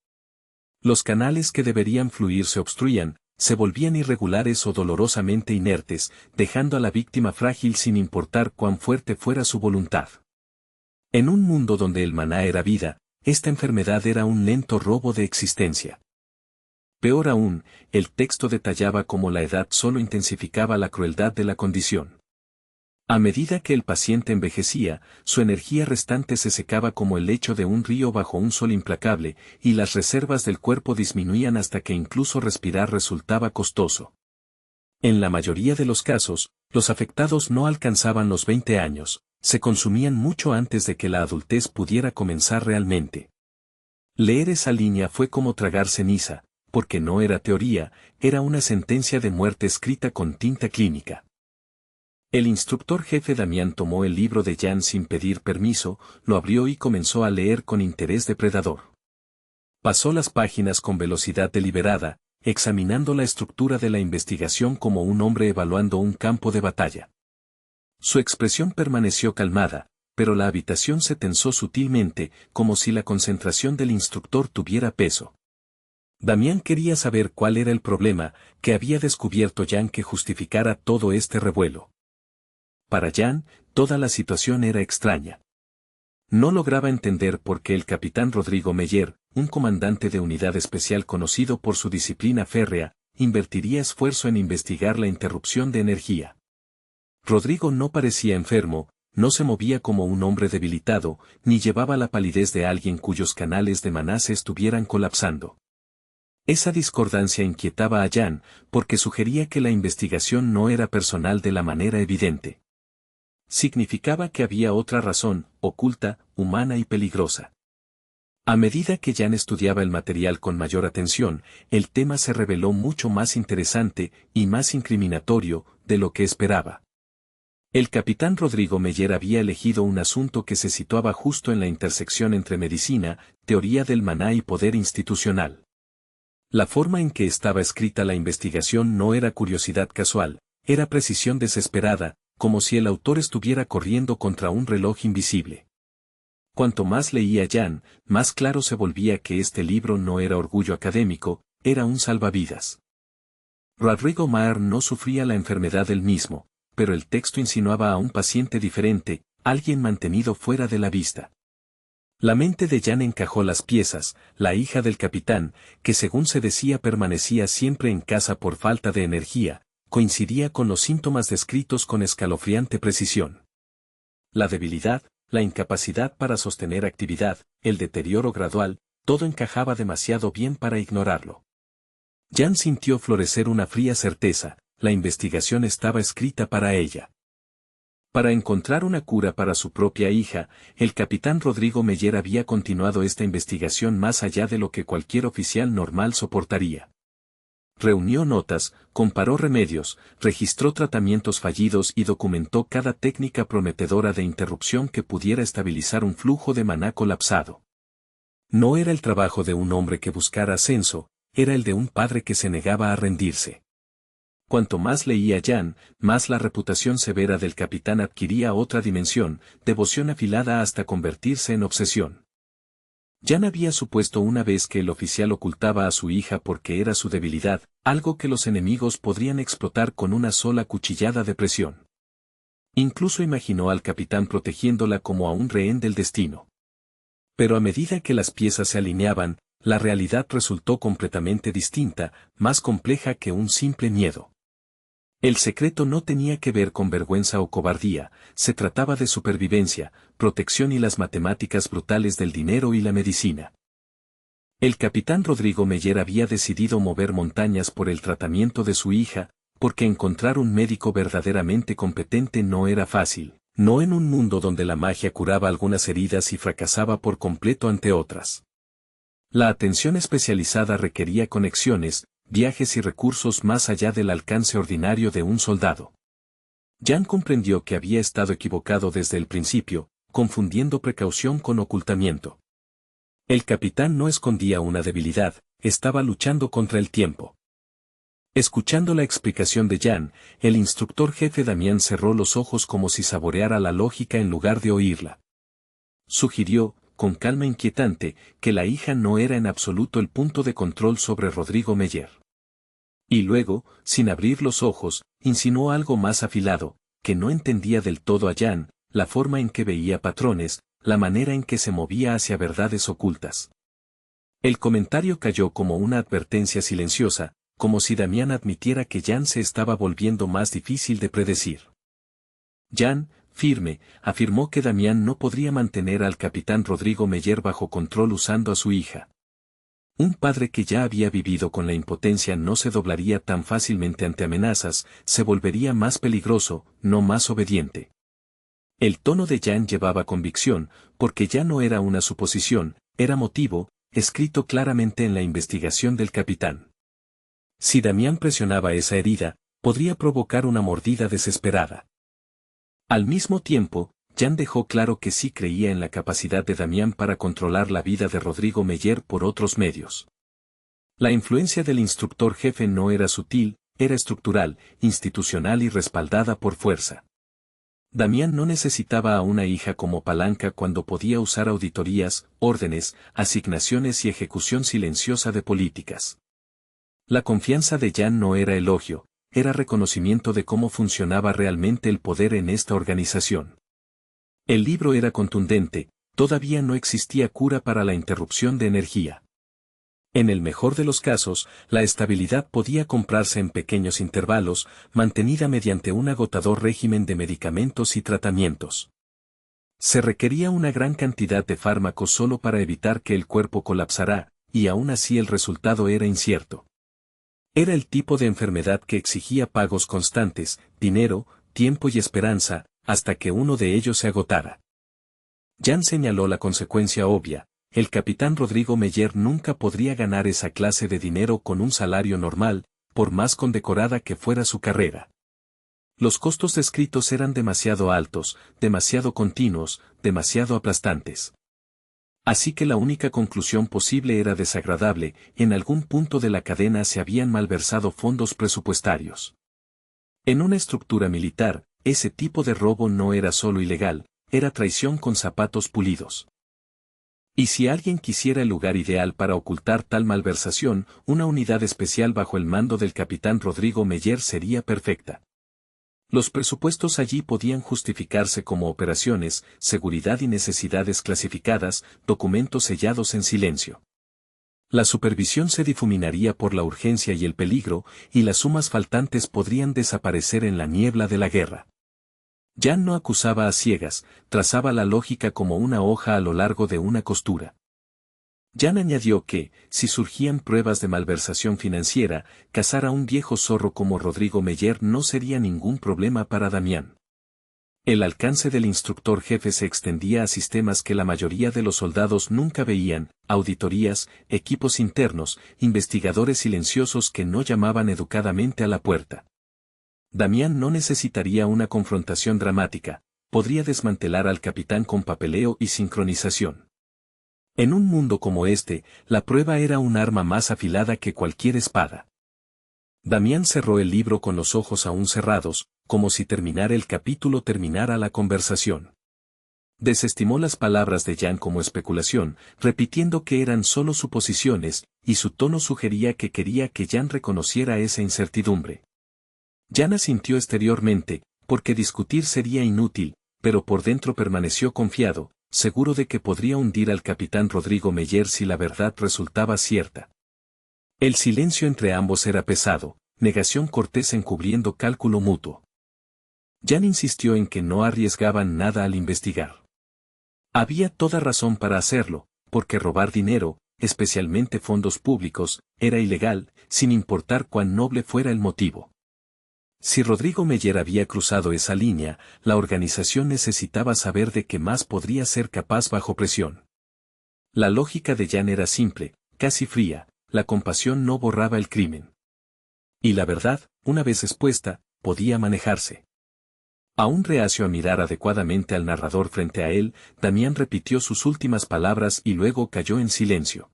Los canales que deberían fluir se obstruían, se volvían irregulares o dolorosamente inertes, dejando a la víctima frágil sin importar cuán fuerte fuera su voluntad. En un mundo donde el maná era vida, esta enfermedad era un lento robo de existencia. Peor aún, el texto detallaba cómo la edad solo intensificaba la crueldad de la condición. A medida que el paciente envejecía, su energía restante se secaba como el lecho de un río bajo un sol implacable, y las reservas del cuerpo disminuían hasta que incluso respirar resultaba costoso. En la mayoría de los casos, los afectados no alcanzaban los 20 años, se consumían mucho antes de que la adultez pudiera comenzar realmente. Leer esa línea fue como tragar ceniza, porque no era teoría, era una sentencia de muerte escrita con tinta clínica. El instructor jefe Damián tomó el libro de Jan sin pedir permiso, lo abrió y comenzó a leer con interés depredador. Pasó las páginas con velocidad deliberada, examinando la estructura de la investigación como un hombre evaluando un campo de batalla. Su expresión permaneció calmada, pero la habitación se tensó sutilmente, como si la concentración del instructor tuviera peso. Damián quería saber cuál era el problema que había descubierto Jan que justificara todo este revuelo. Para Jan, toda la situación era extraña. No lograba entender por qué el capitán Rodrigo Meyer, un comandante de unidad especial conocido por su disciplina férrea, invertiría esfuerzo en investigar la interrupción de energía. Rodrigo no parecía enfermo, no se movía como un hombre debilitado, ni llevaba la palidez de alguien cuyos canales de maná se estuvieran colapsando. Esa discordancia inquietaba a Jan, porque sugería que la investigación no era personal de la manera evidente. Significaba que había otra razón, oculta, humana y peligrosa. A medida que Jan estudiaba el material con mayor atención, el tema se reveló mucho más interesante y más incriminatorio de lo que esperaba. El capitán Rodrigo Meyer había elegido un asunto que se situaba justo en la intersección entre medicina, teoría del maná y poder institucional. La forma en que estaba escrita la investigación no era curiosidad casual, era precisión desesperada, como si el autor estuviera corriendo contra un reloj invisible. Cuanto más leía Jan, más claro se volvía que este libro no era orgullo académico, era un salvavidas. Rodrigo Maher no sufría la enfermedad él mismo, pero el texto insinuaba a un paciente diferente, alguien mantenido fuera de la vista. La mente de Jan encajó las piezas, la hija del capitán, que según se decía permanecía siempre en casa por falta de energía, coincidía con los síntomas descritos con escalofriante precisión. La debilidad, la incapacidad para sostener actividad, el deterioro gradual, todo encajaba demasiado bien para ignorarlo. Jan sintió florecer una fría certeza, la investigación estaba escrita para ella. Para encontrar una cura para su propia hija, el capitán Rodrigo Meyer había continuado esta investigación más allá de lo que cualquier oficial normal soportaría. Reunió notas, comparó remedios, registró tratamientos fallidos y documentó cada técnica prometedora de interrupción que pudiera estabilizar un flujo de maná colapsado. No era el trabajo de un hombre que buscara ascenso, era el de un padre que se negaba a rendirse. Cuanto más leía Jan, más la reputación severa del capitán adquiría otra dimensión, devoción afilada hasta convertirse en obsesión. Jan había supuesto una vez que el oficial ocultaba a su hija porque era su debilidad, algo que los enemigos podrían explotar con una sola cuchillada de presión. Incluso imaginó al capitán protegiéndola como a un rehén del destino. Pero a medida que las piezas se alineaban, la realidad resultó completamente distinta, más compleja que un simple miedo. El secreto no tenía que ver con vergüenza o cobardía, se trataba de supervivencia, protección y las matemáticas brutales del dinero y la medicina. El capitán Rodrigo Meyer había decidido mover montañas por el tratamiento de su hija, porque encontrar un médico verdaderamente competente no era fácil, no en un mundo donde la magia curaba algunas heridas y fracasaba por completo ante otras. La atención especializada requería conexiones, viajes y recursos más allá del alcance ordinario de un soldado. Jan comprendió que había estado equivocado desde el principio, confundiendo precaución con ocultamiento. El capitán no escondía una debilidad, estaba luchando contra el tiempo. Escuchando la explicación de Jan, el instructor jefe Damián cerró los ojos como si saboreara la lógica en lugar de oírla. Sugirió, con calma inquietante, que la hija no era en absoluto el punto de control sobre Rodrigo Meyer. Y luego, sin abrir los ojos, insinuó algo más afilado, que no entendía del todo a Jan, la forma en que veía patrones, la manera en que se movía hacia verdades ocultas. El comentario cayó como una advertencia silenciosa, como si Damián admitiera que Jan se estaba volviendo más difícil de predecir. Jan, firme, afirmó que Damián no podría mantener al capitán Rodrigo Meyer bajo control usando a su hija. Un padre que ya había vivido con la impotencia no se doblaría tan fácilmente ante amenazas, se volvería más peligroso, no más obediente. El tono de Jan llevaba convicción, porque ya no era una suposición, era motivo, escrito claramente en la investigación del capitán. Si Damián presionaba esa herida, podría provocar una mordida desesperada. Al mismo tiempo, Jan dejó claro que sí creía en la capacidad de Damián para controlar la vida de Rodrigo Meyer por otros medios. La influencia del instructor jefe no era sutil, era estructural, institucional y respaldada por fuerza. Damián no necesitaba a una hija como palanca cuando podía usar auditorías, órdenes, asignaciones y ejecución silenciosa de políticas. La confianza de Jan no era elogio, era reconocimiento de cómo funcionaba realmente el poder en esta organización. El libro era contundente, todavía no existía cura para la interrupción de energía. En el mejor de los casos, la estabilidad podía comprarse en pequeños intervalos, mantenida mediante un agotador régimen de medicamentos y tratamientos. Se requería una gran cantidad de fármacos solo para evitar que el cuerpo colapsara, y aún así el resultado era incierto. Era el tipo de enfermedad que exigía pagos constantes, dinero, tiempo y esperanza, hasta que uno de ellos se agotara. Jan señaló la consecuencia obvia. El capitán Rodrigo Meyer nunca podría ganar esa clase de dinero con un salario normal, por más condecorada que fuera su carrera. Los costos descritos eran demasiado altos, demasiado continuos, demasiado aplastantes. Así que la única conclusión posible era desagradable, en algún punto de la cadena se habían malversado fondos presupuestarios. En una estructura militar, ese tipo de robo no era solo ilegal, era traición con zapatos pulidos. Y si alguien quisiera el lugar ideal para ocultar tal malversación, una unidad especial bajo el mando del capitán Rodrigo Meyer sería perfecta. Los presupuestos allí podían justificarse como operaciones, seguridad y necesidades clasificadas, documentos sellados en silencio. La supervisión se difuminaría por la urgencia y el peligro, y las sumas faltantes podrían desaparecer en la niebla de la guerra. Jan no acusaba a ciegas, trazaba la lógica como una hoja a lo largo de una costura. Jan añadió que, si surgían pruebas de malversación financiera, cazar a un viejo zorro como Rodrigo Meyer no sería ningún problema para Damián. El alcance del instructor jefe se extendía a sistemas que la mayoría de los soldados nunca veían, auditorías, equipos internos, investigadores silenciosos que no llamaban educadamente a la puerta. Damián no necesitaría una confrontación dramática, podría desmantelar al capitán con papeleo y sincronización. En un mundo como este, la prueba era un arma más afilada que cualquier espada. Damián cerró el libro con los ojos aún cerrados, como si terminar el capítulo terminara la conversación. Desestimó las palabras de Jan como especulación, repitiendo que eran solo suposiciones, y su tono sugería que quería que Jan reconociera esa incertidumbre. Jan asintió exteriormente, porque discutir sería inútil, pero por dentro permaneció confiado, seguro de que podría hundir al capitán Rodrigo Meyer si la verdad resultaba cierta. El silencio entre ambos era pesado, negación cortés encubriendo cálculo mutuo. Jan insistió en que no arriesgaban nada al investigar. Había toda razón para hacerlo, porque robar dinero, especialmente fondos públicos, era ilegal, sin importar cuán noble fuera el motivo. Si Rodrigo Meyer había cruzado esa línea, la organización necesitaba saber de qué más podría ser capaz bajo presión. La lógica de Jan era simple, casi fría, la compasión no borraba el crimen. Y la verdad, una vez expuesta, podía manejarse. Aún reacio a mirar adecuadamente al narrador frente a él, Damián repitió sus últimas palabras y luego cayó en silencio.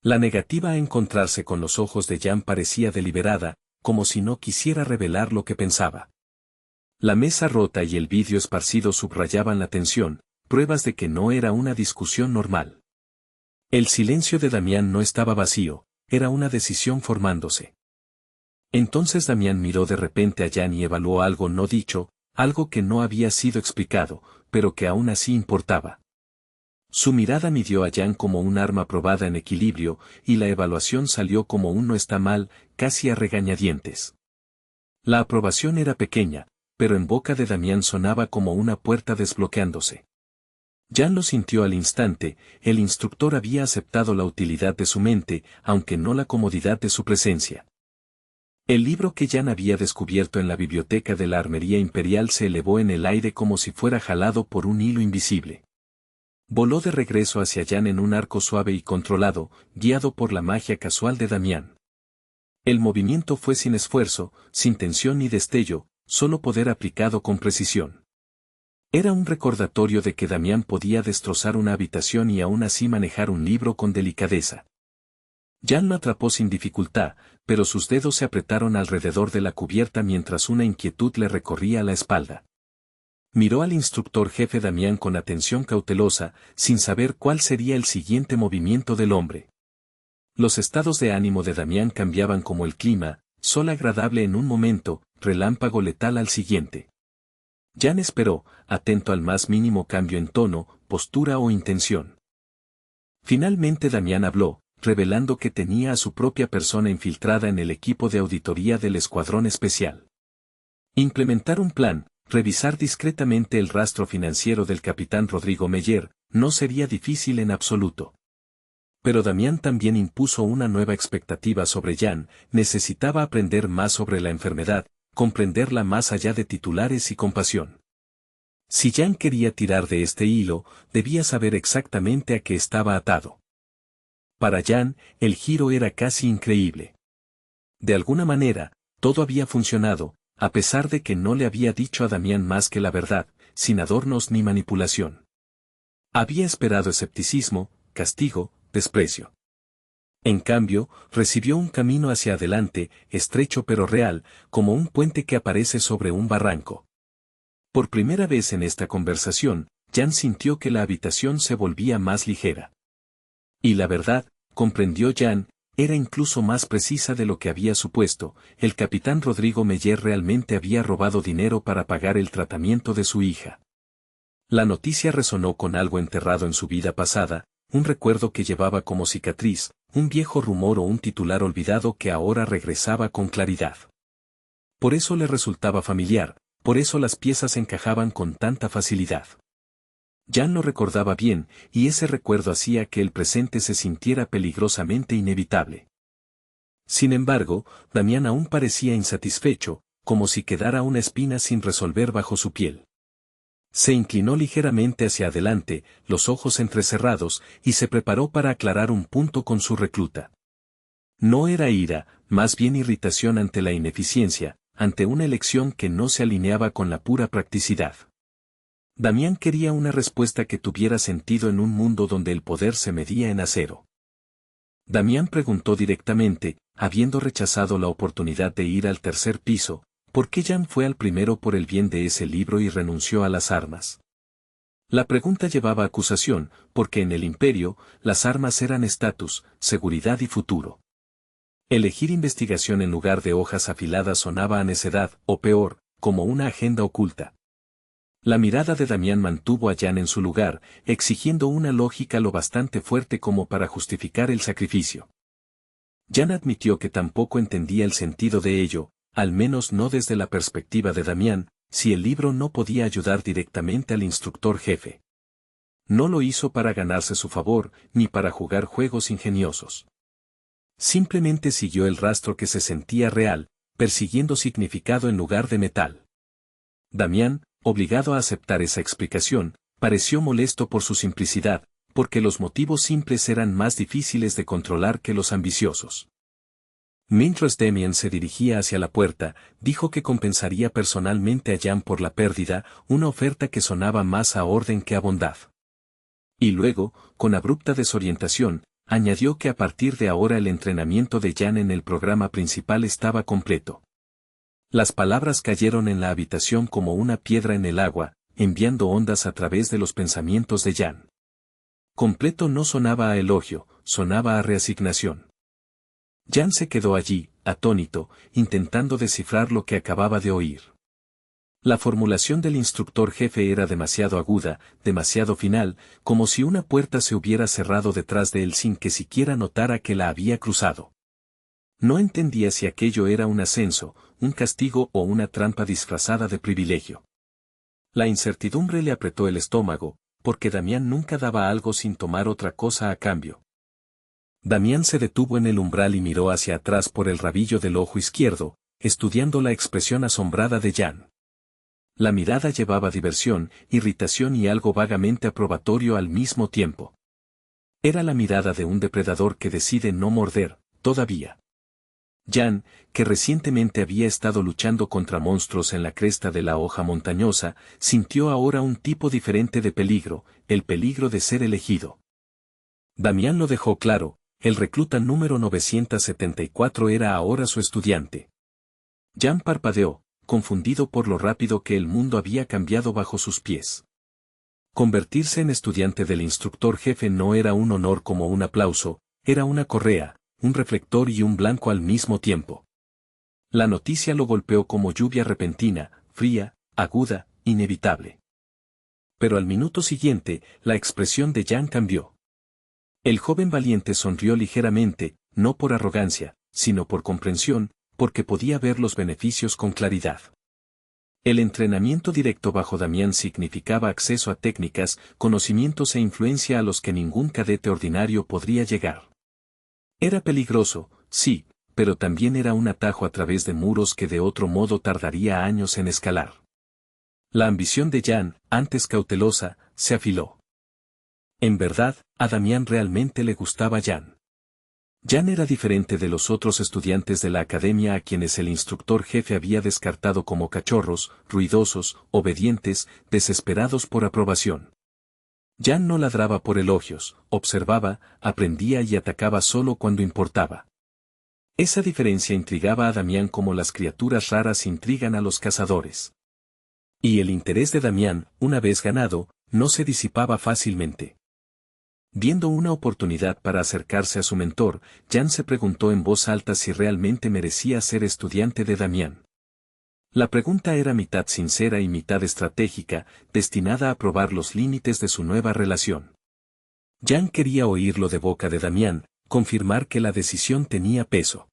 La negativa a encontrarse con los ojos de Jan parecía deliberada, como si no quisiera revelar lo que pensaba. La mesa rota y el vidrio esparcido subrayaban la tensión, pruebas de que no era una discusión normal. El silencio de Damián no estaba vacío, era una decisión formándose. Entonces Damián miró de repente a Jan y evaluó algo no dicho, algo que no había sido explicado, pero que aún así importaba. Su mirada midió a Jan como un arma probada en equilibrio, y la evaluación salió como un no está mal, casi a regañadientes. La aprobación era pequeña, pero en boca de Damián sonaba como una puerta desbloqueándose. Jan lo sintió al instante, el instructor había aceptado la utilidad de su mente, aunque no la comodidad de su presencia. El libro que Jan había descubierto en la biblioteca de la Armería Imperial se elevó en el aire como si fuera jalado por un hilo invisible. Voló de regreso hacia Jan en un arco suave y controlado, guiado por la magia casual de Damián. El movimiento fue sin esfuerzo, sin tensión ni destello, solo poder aplicado con precisión. Era un recordatorio de que Damián podía destrozar una habitación y aún así manejar un libro con delicadeza. Jan lo atrapó sin dificultad, pero sus dedos se apretaron alrededor de la cubierta mientras una inquietud le recorría la espalda. Miró al instructor jefe Damián con atención cautelosa, sin saber cuál sería el siguiente movimiento del hombre. Los estados de ánimo de Damián cambiaban como el clima, sol agradable en un momento, relámpago letal al siguiente. Jan esperó, atento al más mínimo cambio en tono, postura o intención. Finalmente Damián habló, revelando que tenía a su propia persona infiltrada en el equipo de auditoría del Escuadrón Especial. Implementar un plan, revisar discretamente el rastro financiero del capitán Rodrigo Meyer, no sería difícil en absoluto. Pero Damián también impuso una nueva expectativa sobre Jan, necesitaba aprender más sobre la enfermedad, comprenderla más allá de titulares y compasión. Si Jan quería tirar de este hilo, debía saber exactamente a qué estaba atado. Para Jan, el giro era casi increíble. De alguna manera, todo había funcionado, a pesar de que no le había dicho a Damián más que la verdad, sin adornos ni manipulación. Había esperado escepticismo, castigo, desprecio. En cambio, recibió un camino hacia adelante, estrecho pero real, como un puente que aparece sobre un barranco. Por primera vez en esta conversación, Jan sintió que la habitación se volvía más ligera. Y la verdad, comprendió Jan, era incluso más precisa de lo que había supuesto, el capitán Rodrigo Meyer realmente había robado dinero para pagar el tratamiento de su hija. La noticia resonó con algo enterrado en su vida pasada, un recuerdo que llevaba como cicatriz, un viejo rumor o un titular olvidado que ahora regresaba con claridad. Por eso le resultaba familiar, por eso las piezas encajaban con tanta facilidad. Jan lo recordaba bien, y ese recuerdo hacía que el presente se sintiera peligrosamente inevitable. Sin embargo, Damián aún parecía insatisfecho, como si quedara una espina sin resolver bajo su piel. Se inclinó ligeramente hacia adelante, los ojos entrecerrados, y se preparó para aclarar un punto con su recluta. No era ira, más bien irritación ante la ineficiencia, ante una elección que no se alineaba con la pura practicidad. Damián quería una respuesta que tuviera sentido en un mundo donde el poder se medía en acero. Damián preguntó directamente, habiendo rechazado la oportunidad de ir al tercer piso, ¿por qué Jan fue al primero por el bien de ese libro y renunció a las armas? La pregunta llevaba acusación, porque en el Imperio, las armas eran estatus, seguridad y futuro. Elegir investigación en lugar de hojas afiladas sonaba a necedad, o peor, como una agenda oculta. La mirada de Damián mantuvo a Jan en su lugar, exigiendo una lógica lo bastante fuerte como para justificar el sacrificio. Jan admitió que tampoco entendía el sentido de ello, al menos no desde la perspectiva de Damián, si el libro no podía ayudar directamente al instructor jefe. No lo hizo para ganarse su favor, ni para jugar juegos ingeniosos. Simplemente siguió el rastro que se sentía real, persiguiendo significado en lugar de metal. Damián, obligado a aceptar esa explicación, pareció molesto por su simplicidad, porque los motivos simples eran más difíciles de controlar que los ambiciosos. Mientras Damián se dirigía hacia la puerta, dijo que compensaría personalmente a Jan por la pérdida, una oferta que sonaba más a orden que a bondad. Y luego, con abrupta desorientación, añadió que a partir de ahora el entrenamiento de Jan en el programa principal estaba completo. Las palabras cayeron en la habitación como una piedra en el agua, enviando ondas a través de los pensamientos de Jan. Completo no sonaba a elogio, sonaba a reasignación. Jan se quedó allí, atónito, intentando descifrar lo que acababa de oír. La formulación del instructor jefe era demasiado aguda, demasiado final, como si una puerta se hubiera cerrado detrás de él sin que siquiera notara que la había cruzado. No entendía si aquello era un ascenso, un castigo o una trampa disfrazada de privilegio. La incertidumbre le apretó el estómago, porque Damián nunca daba algo sin tomar otra cosa a cambio. Damián se detuvo en el umbral y miró hacia atrás por el rabillo del ojo izquierdo, estudiando la expresión asombrada de Jan. La mirada llevaba diversión, irritación y algo vagamente aprobatorio al mismo tiempo. Era la mirada de un depredador que decide no morder, todavía. Jan, que recientemente había estado luchando contra monstruos en la cresta de la hoja montañosa, sintió ahora un tipo diferente de peligro, el peligro de ser elegido. Damián lo dejó claro, el recluta número 974 era ahora su estudiante. Jan parpadeó, confundido por lo rápido que el mundo había cambiado bajo sus pies. Convertirse en estudiante del instructor jefe no era un honor como un aplauso, era una correa, un reflector y un blanco al mismo tiempo. La noticia lo golpeó como lluvia repentina, fría, aguda, inevitable. Pero al minuto siguiente, la expresión de Jan cambió. El joven valiente sonrió ligeramente, no por arrogancia, sino por comprensión, porque podía ver los beneficios con claridad. El entrenamiento directo bajo Damián significaba acceso a técnicas, conocimientos e influencia a los que ningún cadete ordinario podría llegar. Era peligroso, sí, pero también era un atajo a través de muros que de otro modo tardaría años en escalar. La ambición de Jan, antes cautelosa, se afiló. En verdad, a Damián realmente le gustaba Jan. Jan era diferente de los otros estudiantes de la academia a quienes el instructor jefe había descartado como cachorros, ruidosos, obedientes, desesperados por aprobación. Jan no ladraba por elogios, observaba, aprendía y atacaba solo cuando importaba. Esa diferencia intrigaba a Damián como las criaturas raras intrigan a los cazadores. Y el interés de Damián, una vez ganado, no se disipaba fácilmente. Viendo una oportunidad para acercarse a su mentor, Jan se preguntó en voz alta si realmente merecía ser estudiante de Damián. La pregunta era mitad sincera y mitad estratégica, destinada a probar los límites de su nueva relación. Jan quería oírlo de boca de Damián, confirmar que la decisión tenía peso.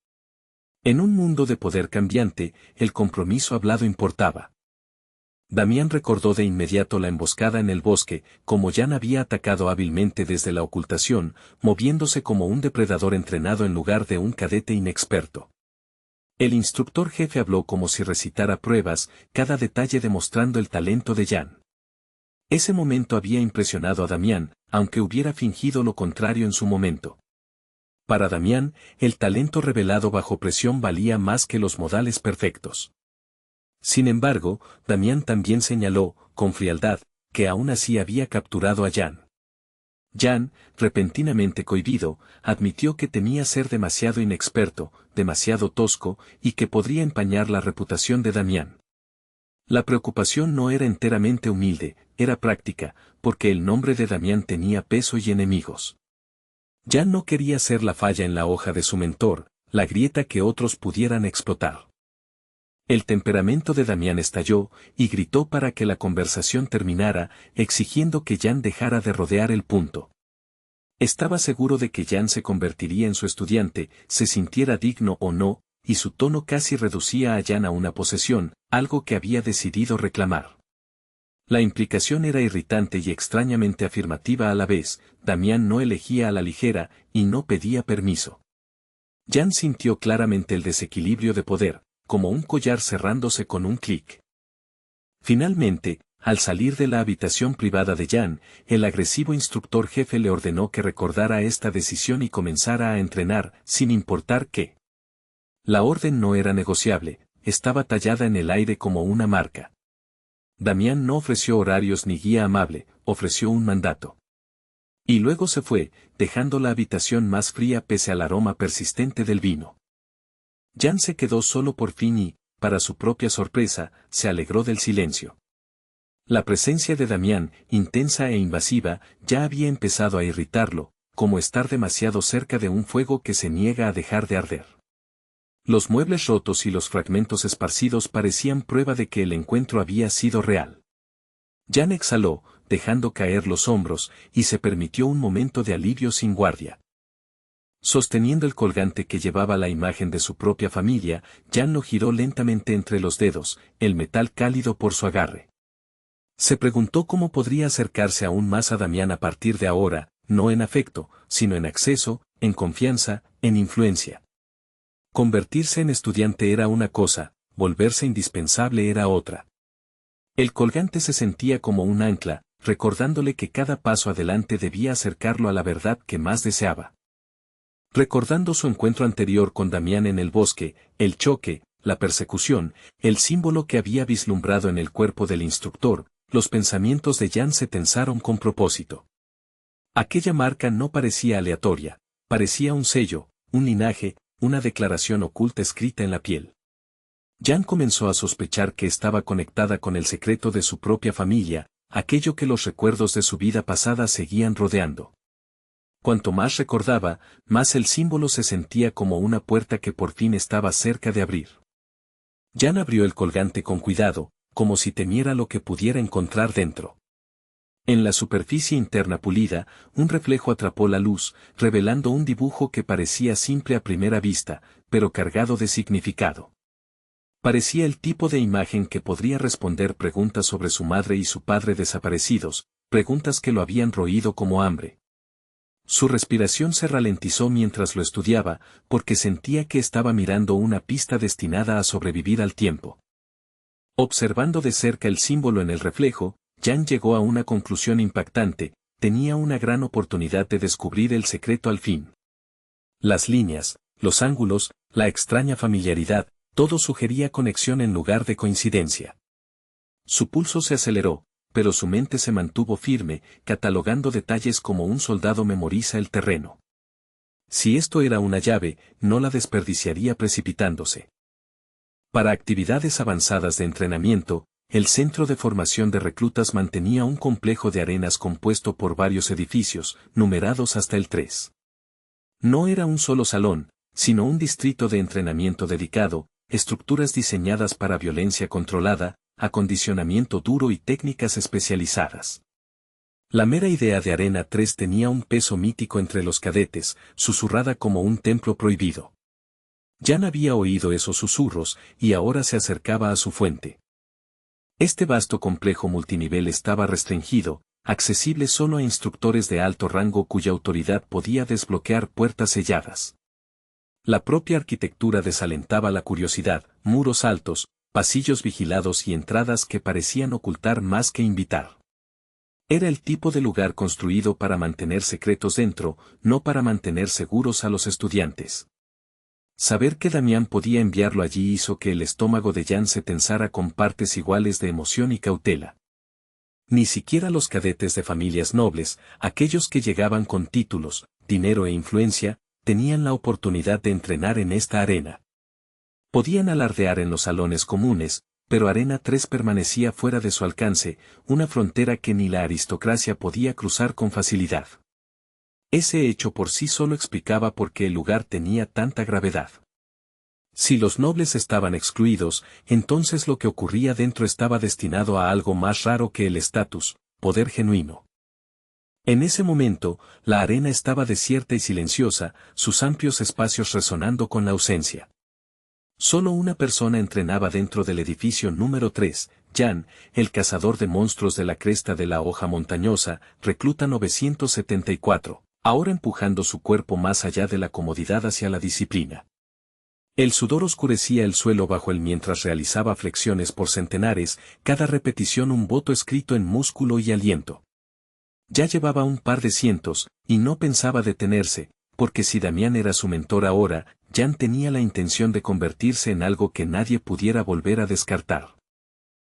En un mundo de poder cambiante, el compromiso hablado importaba. Damián recordó de inmediato la emboscada en el bosque, como Jan había atacado hábilmente desde la ocultación, moviéndose como un depredador entrenado en lugar de un cadete inexperto. El instructor jefe habló como si recitara pruebas, cada detalle demostrando el talento de Jan. Ese momento había impresionado a Damián, aunque hubiera fingido lo contrario en su momento. Para Damián, el talento revelado bajo presión valía más que los modales perfectos. Sin embargo, Damián también señaló, con frialdad, que aún así había capturado a Jan. Jan, repentinamente cohibido, admitió que temía ser demasiado inexperto, demasiado tosco, y que podría empañar la reputación de Damián. La preocupación no era enteramente humilde, era práctica, porque el nombre de Damián tenía peso y enemigos. Jan no quería ser la falla en la hoja de su mentor, la grieta que otros pudieran explotar. El temperamento de Damián estalló, y gritó para que la conversación terminara, exigiendo que Jan dejara de rodear el punto. Estaba seguro de que Jan se convertiría en su estudiante, se sintiera digno o no, y su tono casi reducía a Jan a una posesión, algo que había decidido reclamar. La implicación era irritante y extrañamente afirmativa a la vez, Damián no elegía a la ligera, y no pedía permiso. Jan sintió claramente el desequilibrio de poder, como un collar cerrándose con un clic. Finalmente, al salir de la habitación privada de Jan, el agresivo instructor jefe le ordenó que recordara esta decisión y comenzara a entrenar, sin importar qué. La orden no era negociable, estaba tallada en el aire como una marca. Damián no ofreció horarios ni guía amable, ofreció un mandato. Y luego se fue, dejando la habitación más fría pese al aroma persistente del vino. Jan se quedó solo por fin y, para su propia sorpresa, se alegró del silencio. La presencia de Damián, intensa e invasiva, ya había empezado a irritarlo, como estar demasiado cerca de un fuego que se niega a dejar de arder. Los muebles rotos y los fragmentos esparcidos parecían prueba de que el encuentro había sido real. Jan exhaló, dejando caer los hombros, y se permitió un momento de alivio sin guardia. Sosteniendo el colgante que llevaba la imagen de su propia familia, Jan lo giró lentamente entre los dedos, el metal cálido por su agarre. Se preguntó cómo podría acercarse aún más a Damián a partir de ahora, no en afecto, sino en acceso, en confianza, en influencia. Convertirse en estudiante era una cosa, volverse indispensable era otra. El colgante se sentía como un ancla, recordándole que cada paso adelante debía acercarlo a la verdad que más deseaba. Recordando su encuentro anterior con Damián en el bosque, el choque, la persecución, el símbolo que había vislumbrado en el cuerpo del instructor, los pensamientos de Jan se tensaron con propósito. Aquella marca no parecía aleatoria, parecía un sello, un linaje, una declaración oculta escrita en la piel. Jan comenzó a sospechar que estaba conectada con el secreto de su propia familia, aquello que los recuerdos de su vida pasada seguían rodeando. Cuanto más recordaba, más el símbolo se sentía como una puerta que por fin estaba cerca de abrir. Jan abrió el colgante con cuidado, como si temiera lo que pudiera encontrar dentro. En la superficie interna pulida, un reflejo atrapó la luz, revelando un dibujo que parecía simple a primera vista, pero cargado de significado. Parecía el tipo de imagen que podría responder preguntas sobre su madre y su padre desaparecidos, preguntas que lo habían roído como hambre. Su respiración se ralentizó mientras lo estudiaba, porque sentía que estaba mirando una pista destinada a sobrevivir al tiempo. Observando de cerca el símbolo en el reflejo, Jan llegó a una conclusión impactante: tenía una gran oportunidad de descubrir el secreto al fin. Las líneas, los ángulos, la extraña familiaridad, todo sugería conexión en lugar de coincidencia. Su pulso se aceleró, pero su mente se mantuvo firme, catalogando detalles como un soldado memoriza el terreno. Si esto era una llave, no la desperdiciaría precipitándose. Para actividades avanzadas de entrenamiento, el Centro de Formación de Reclutas mantenía un complejo de arenas compuesto por varios edificios, numerados hasta el 3. No era un solo salón, sino un distrito de entrenamiento dedicado, estructuras diseñadas para violencia controlada, acondicionamiento duro y técnicas especializadas. La mera idea de Arena 3 tenía un peso mítico entre los cadetes, susurrada como un templo prohibido. Jan había oído esos susurros, y ahora se acercaba a su fuente. Este vasto complejo multinivel estaba restringido, accesible solo a instructores de alto rango cuya autoridad podía desbloquear puertas selladas. La propia arquitectura desalentaba la curiosidad: muros altos, pasillos vigilados y entradas que parecían ocultar más que invitar. Era el tipo de lugar construido para mantener secretos dentro, no para mantener seguros a los estudiantes. Saber que Damián podía enviarlo allí hizo que el estómago de Jan se tensara con partes iguales de emoción y cautela. Ni siquiera los cadetes de familias nobles, aquellos que llegaban con títulos, dinero e influencia, tenían la oportunidad de entrenar en esta arena. Podían alardear en los salones comunes, pero Arena 3 permanecía fuera de su alcance, una frontera que ni la aristocracia podía cruzar con facilidad. Ese hecho por sí solo explicaba por qué el lugar tenía tanta gravedad. Si los nobles estaban excluidos, entonces lo que ocurría dentro estaba destinado a algo más raro que el estatus, poder genuino. En ese momento, la arena estaba desierta y silenciosa, sus amplios espacios resonando con la ausencia. Solo una persona entrenaba dentro del edificio número 3, Jan, el cazador de monstruos de la cresta de la hoja montañosa, recluta 974, ahora empujando su cuerpo más allá de la comodidad hacia la disciplina. El sudor oscurecía el suelo bajo él mientras realizaba flexiones por centenares, cada repetición un voto escrito en músculo y aliento. Ya llevaba un par de cientos, y no pensaba detenerse, porque si Damián era su mentor ahora, Jan tenía la intención de convertirse en algo que nadie pudiera volver a descartar.